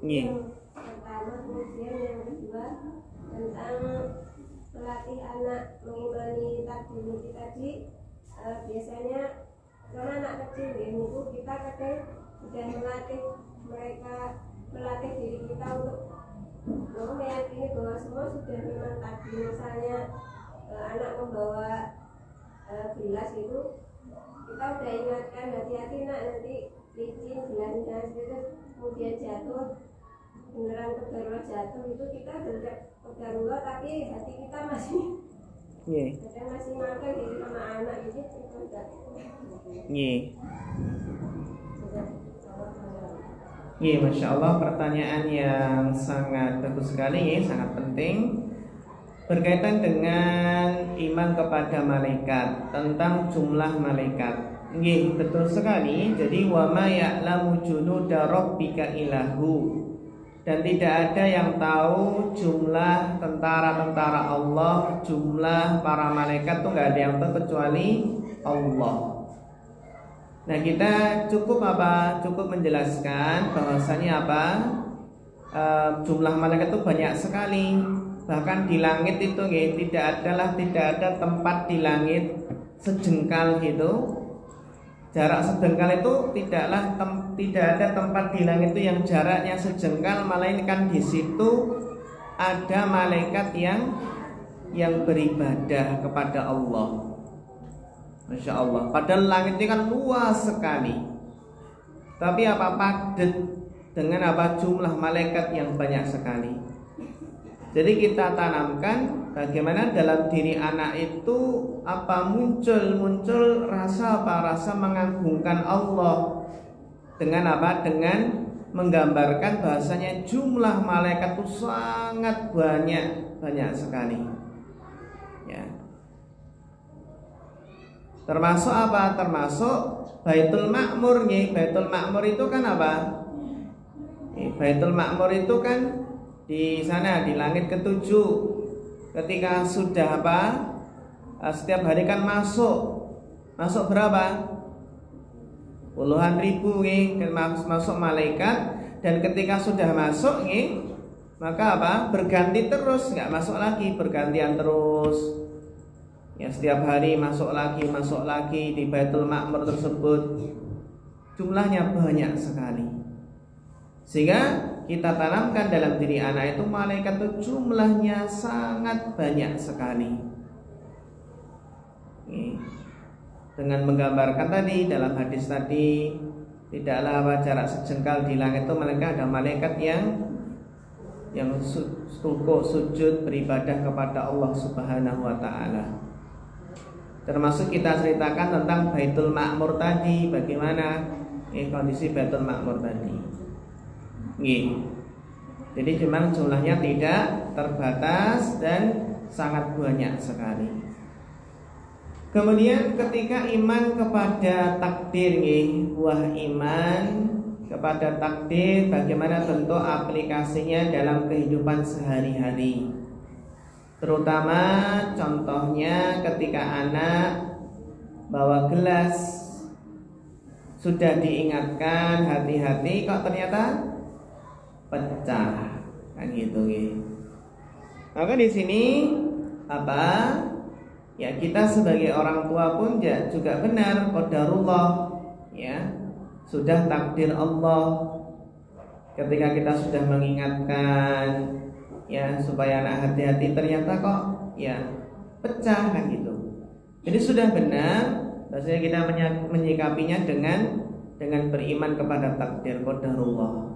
S2: Yang pertama, kemudian yang kedua tentang melatih anak mengimani takdir itu tadi. Biasanya karena anak kecil itu kita kadang sudah melatih diri kita untuk meyakini bahwa semua sudah memang takdir. Misalnya anak membawa gelas itu, kita udah ingatkan hati-hati nak, nanti licin gelasnya, kemudian jatuh beneran kedarurat jatuh, itu kita sudah kedarurat tapi hati kita masih masih makan diri sama anak gitu.
S1: Masya Allah, pertanyaan yang sangat bagus sekali, sangat penting, berkaitan dengan iman kepada malaikat, tentang jumlah malaikat. Betul sekali. Jadi wa ma ya'lamu junuda rabbika illahu, dan tidak ada yang tahu jumlah tentara-tentara Allah, jumlah para malaikat tuh nggak ada yang tahu kecuali Allah. Nah, kita cukup menjelaskan bahwasanya jumlah malaikat itu banyak sekali. Bahkan di langit itu tidak ada tempat di langit sejengkal gitu. Jarak sejengkal itu tidak ada tempat di langit itu yang jaraknya sejengkal, melainkan di situ ada malaikat yang beribadah kepada Allah. Masya Allah. Padahal langit ini kan luas sekali, tapi padat dengan jumlah malaikat yang banyak sekali. Jadi kita tanamkan bagaimana dalam diri anak itu muncul rasa mengagungkan Allah, dengan dengan menggambarkan bahasanya jumlah malaikat itu sangat banyak sekali. Ya. Termasuk Termasuk Baitul Ma'mur. Baitul Ma'mur itu kan Baitul Ma'mur itu kan di sana di langit ketujuh. Ketika sudah setiap hari kan masuk berapa? Puluhan ribu masuk malaikat, dan ketika sudah masuk maka berganti terus, nggak masuk lagi, bergantian terus. Ya, setiap hari masuk lagi di Baitul Ma'mur tersebut. Jumlahnya banyak sekali. Sehingga kita tanamkan dalam diri anak itu malaikat itu jumlahnya sangat banyak sekali. Dengan menggambarkan tadi dalam hadis tadi, tidaklah jarak sejengkal di langit itu, melainkan ada malaikat yang rukuk, sujud, beribadah kepada Allah Subhanahu wa taala. Termasuk kita ceritakan tentang Baitul Ma'mur tadi, bagaimana kondisi Baitul Ma'mur tadi. Jadi memang jumlahnya tidak terbatas dan sangat banyak sekali. Kemudian ketika iman kepada takdir nggih, buah iman kepada takdir bagaimana bentuk aplikasinya dalam kehidupan sehari-hari. Terutama contohnya ketika anak bawa gelas, sudah diingatkan hati-hati kok ternyata pecah, kan gitu nggih. Maka di sini apa? Ya kita sebagai orang tua pun juga benar qadarullah, ya sudah takdir Allah. Ketika kita sudah mengingatkan, ya supaya anak hati-hati, ternyata kok ya pecah, kan gitu. Jadi sudah benar, bahasanya kita menyikapinya dengan beriman kepada takdir qadarullah.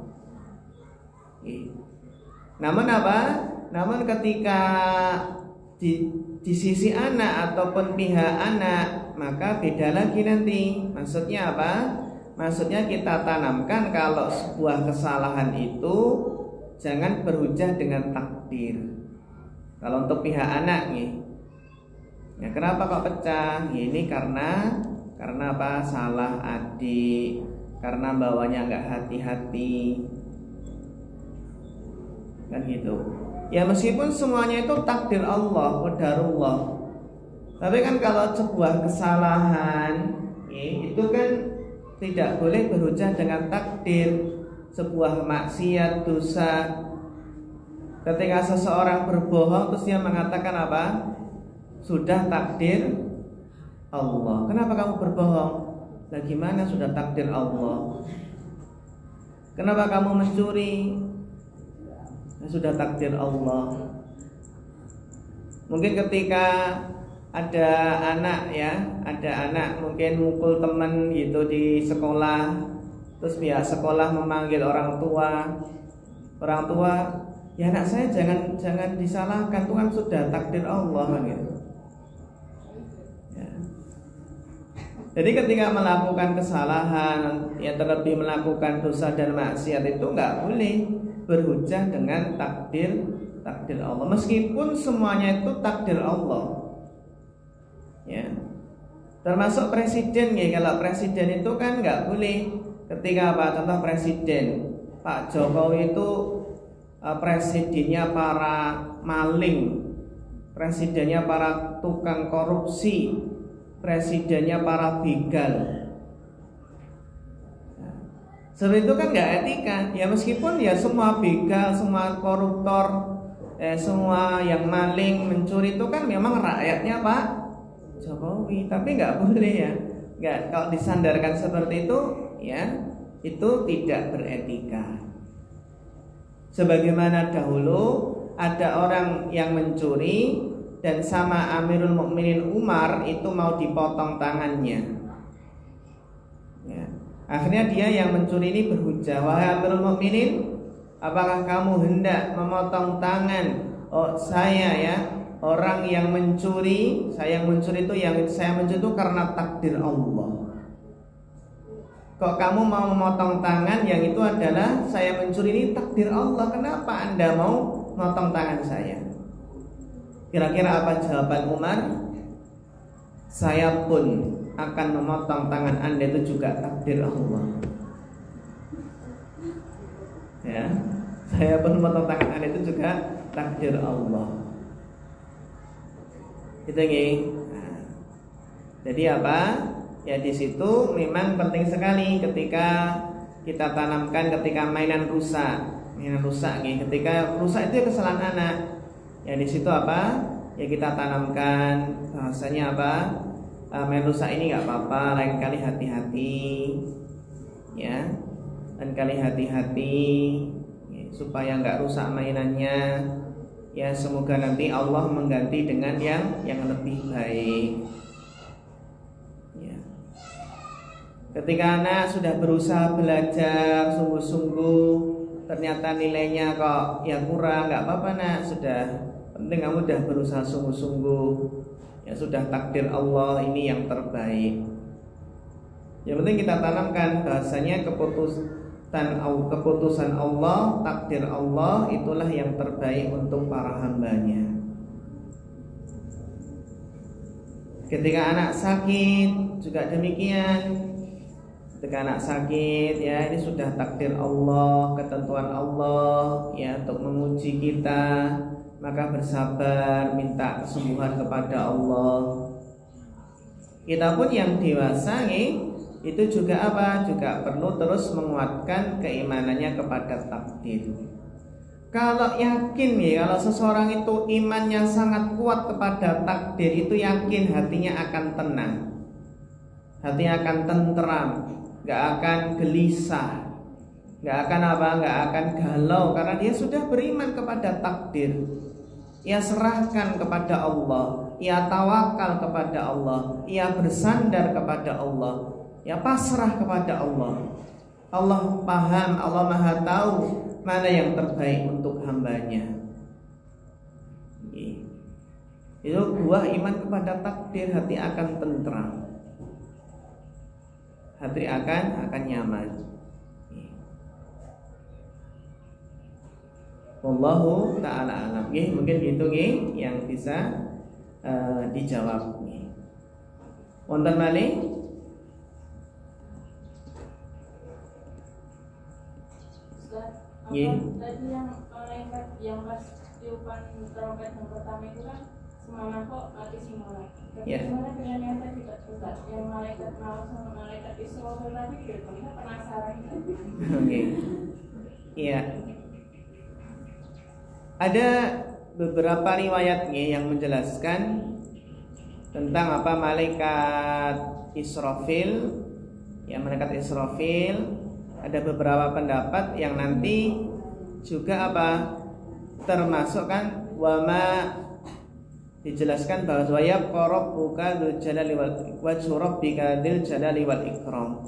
S1: Namun apa? Namun ketika di sisi anak ataupun pihak anak, maka beda lagi nanti. Maksudnya apa? Maksudnya kita tanamkan kalau sebuah kesalahan itu jangan berhujah dengan takdir. Kalau untuk pihak anak nih, ya kenapa kok pecah? Ya, ini karena apa? Salah adik, karena bawanya nggak hati-hati, kan gitu. Ya meskipun semuanya itu takdir Allah, qadarullah. Tapi kan kalau sebuah kesalahan itu kan tidak boleh berhujah dengan takdir. Sebuah maksiat, dosa, ketika seseorang berbohong terus dia mengatakan apa? Sudah takdir Allah. Kenapa kamu berbohong? Nah gimana sudah takdir Allah? Kenapa kamu mencuri? Sudah takdir Allah. Mungkin ketika ada anak mungkin mukul teman gitu di sekolah, terus pihak sekolah memanggil orang tua, ya anak saya jangan disalahkan, itu kan sudah takdir Allah, kan gitu. Ya. Jadi ketika melakukan kesalahan, ya terlebih melakukan dosa dan maksiat itu nggak boleh berhujah dengan takdir Allah, meskipun semuanya itu takdir Allah. Ya, termasuk presiden ya. Kalau presiden itu kan nggak boleh ketika apa? Contoh presiden Pak Jokowi itu presidennya para maling, presidennya para tukang korupsi, presidennya para begal. Seperti itu kan nggak etika. Ya meskipun ya semua begal, semua koruptor, semua yang maling, mencuri itu kan memang rakyatnya Pak Jokowi, tapi nggak boleh ya. Nggak, kalau disandarkan seperti itu, ya itu tidak beretika. Sebagaimana dahulu ada orang yang mencuri dan sama Amirul Mukminin Umar itu mau dipotong tangannya. Ya. Akhirnya dia yang mencuri ini berhujah, wahai Amirul Mukminin, apakah kamu hendak memotong tangan saya ya, orang yang mencuri? Saya yang mencuri itu karena takdir Allah. Kok kamu mau memotong tangan yang itu adalah saya mencuri ini takdir Allah? Kenapa Anda mau memotong tangan saya? Kira-kira apa jawaban Umar? Saya pun akan memotong tangan Anda, itu juga takdir Allah. Ya, saya pun memotong tangan Anda, itu juga takdir Allah. Itu nih. Nah, jadi apa? Ya di situ memang penting sekali ketika kita tanamkan ketika mainan rusak nih. Ketika rusak itu kesalahan anak. Ya di situ apa? Ya kita tanamkan bahasanya apa? Main rusak ini nggak apa-apa, lain kali hati-hati, ya, lain kali hati-hati, ya, supaya nggak rusak mainannya. Ya semoga nanti Allah mengganti dengan yang lebih baik. Ya. Ketika anak sudah berusaha belajar sungguh-sungguh, ternyata nilainya kok ya kurang, nggak apa-apa nak, sudah penting kamu sudah berusaha sungguh-sungguh. Ya sudah takdir Allah ini yang terbaik. Yang penting kita tanamkan bahasanya keputusan Allah, takdir Allah itulah yang terbaik untuk para hambanya. Ketika anak sakit juga demikian. Ketika anak sakit, ya ini sudah takdir Allah, ketentuan Allah ya untuk menguji kita, maka bersabar, minta kesembuhan kepada Allah. Kita pun yang dewasa nih, itu juga apa? Juga perlu terus menguatkan keimanannya kepada takdir. Kalau yakin nih, kalau seseorang itu imannya sangat kuat kepada takdir, itu yakin hatinya akan tenang, hatinya akan tenteram, gak akan gelisah, gak akan apa? Gak akan galau, karena dia sudah beriman kepada takdir. Ia serahkan kepada Allah, ia tawakal kepada Allah, ia bersandar kepada Allah, ia pasrah kepada Allah. Allah paham, Allah maha tahu mana yang terbaik untuk hambanya. Itu buah iman kepada takdir, hati akan tentram, hati akan nyaman. Wallahu ta'ala alam. Mungkin gitu yang bisa dijawab. Wonten malih?
S3: Tadi yang malaikat yang pas tiupan trompet yang pertama itu kan semangat kok mati semua. Bagaimana dengan yang tadi Ustaz, yang malaikat maut sama malaikat Israfil tadi, kita penasaran.
S1: Oke. Iya. Ada beberapa riwayatnya yang menjelaskan tentang apa malaikat Israfil. Ya, malaikat Israfil ada beberapa pendapat yang nanti juga apa termasuk kan wama dijelaskan bahwa ya rabbuka dzul jalali wal wajhu rabbika dzil jalali wal ikram.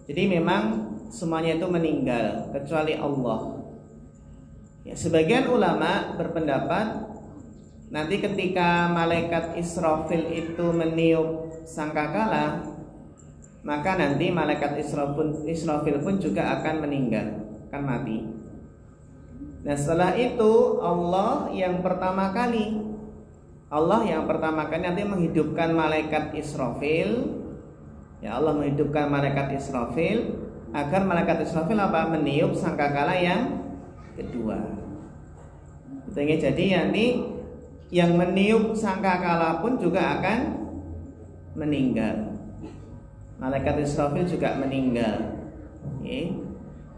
S1: Jadi memang semuanya itu meninggal kecuali Allah. Ya, sebagian ulama berpendapat nanti ketika malaikat Israfil itu meniup sangkakala, maka nanti malaikat Israfil pun juga akan meninggal, akan mati. Nah setelah itu Allah yang pertama kali nanti menghidupkan malaikat Israfil. Ya Allah menghidupkan malaikat Israfil agar malaikat Israfil apa? Meniup sangkakala yang kedua. Jadi nanti yang meniup sangkakala pun juga akan meninggal. Malaikat Israfil juga meninggal.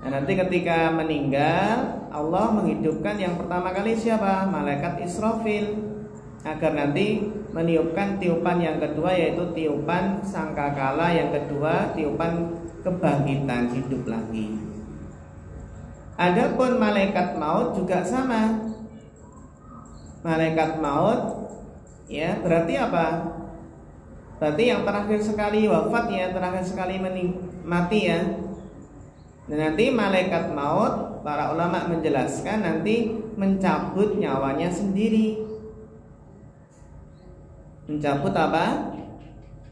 S1: Nah nanti ketika meninggal, Allah menghidupkan yang pertama kali siapa? Malaikat Israfil, agar nanti meniupkan tiupan yang kedua, yaitu tiupan sangkakala yang kedua, tiupan kebangkitan hidup lagi. Adapun malaikat maut juga sama. Malaikat maut ya berarti apa? Berarti yang terakhir sekali wafat ya, terakhir sekali mati ya. Dan nanti malaikat maut, para ulama menjelaskan nanti mencabut nyawanya sendiri. Mencabut apa?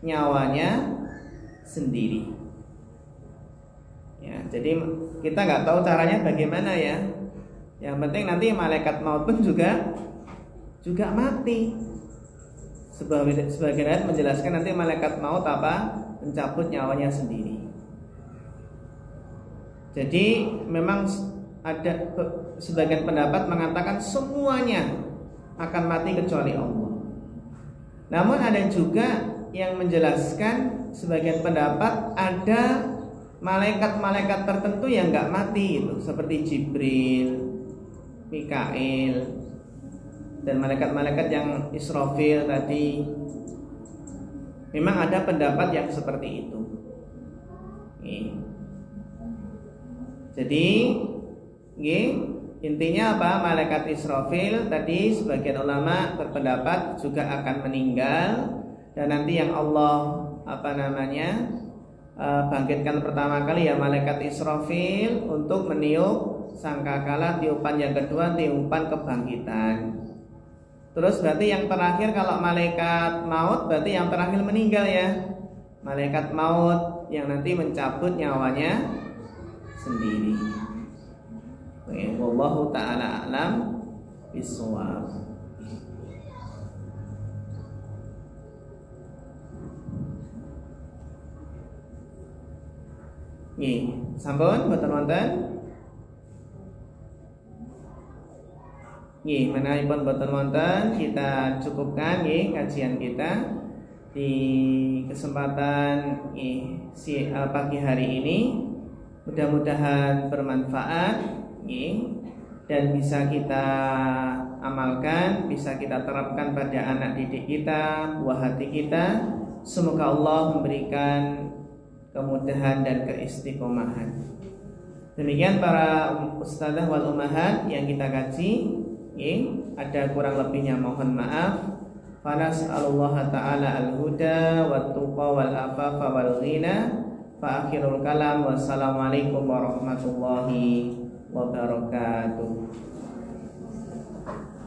S1: Nyawanya sendiri. Ya, jadi kita nggak tahu caranya bagaimana ya. Yang penting nanti malaikat maut pun juga mati. Sebagian ayat menjelaskan nanti malaikat maut apa? Mencabut nyawanya sendiri. Jadi memang ada sebagian pendapat mengatakan semuanya akan mati kecuali Allah. Namun ada juga yang menjelaskan sebagian pendapat ada malaikat-malaikat tertentu yang nggak mati itu, seperti Jibril, Mikail, dan malaikat-malaikat yang Israfil tadi. Memang ada pendapat yang seperti itu. Jadi intinya apa? Malaikat Israfil tadi sebagian ulama berpendapat juga akan meninggal, dan nanti yang Allah bangkitkan pertama kali ya malaikat Israfil untuk meniup sangkakala tiupan yang kedua, tiupan kebangkitan. Terus berarti yang terakhir kalau malaikat maut berarti yang terakhir meninggal ya. Malaikat maut yang nanti mencabut nyawanya sendiri. Wallahu ta'ala a'lam bishawab. Nggih, sampun boten wonten? Nggih, menahipun boten wonten, kita cukupkan nggih kajian kita di kesempatan pagi hari ini. Mudah-mudahan bermanfaat nggih, dan bisa kita amalkan, bisa kita terapkan pada anak didik kita, buah hati kita. Semoga Allah memberikan kemudahan dan keistiqomahan. Demikian para ustadzah wal ummahat yang kita kaji. Ada kurang lebihnya mohon maaf. Fanas'alullah ta'ala al-huda wat tuqa wal afafa wal ghina. Fa akhirul kalam wassalamualaikum warahmatullahi wabarakatuh.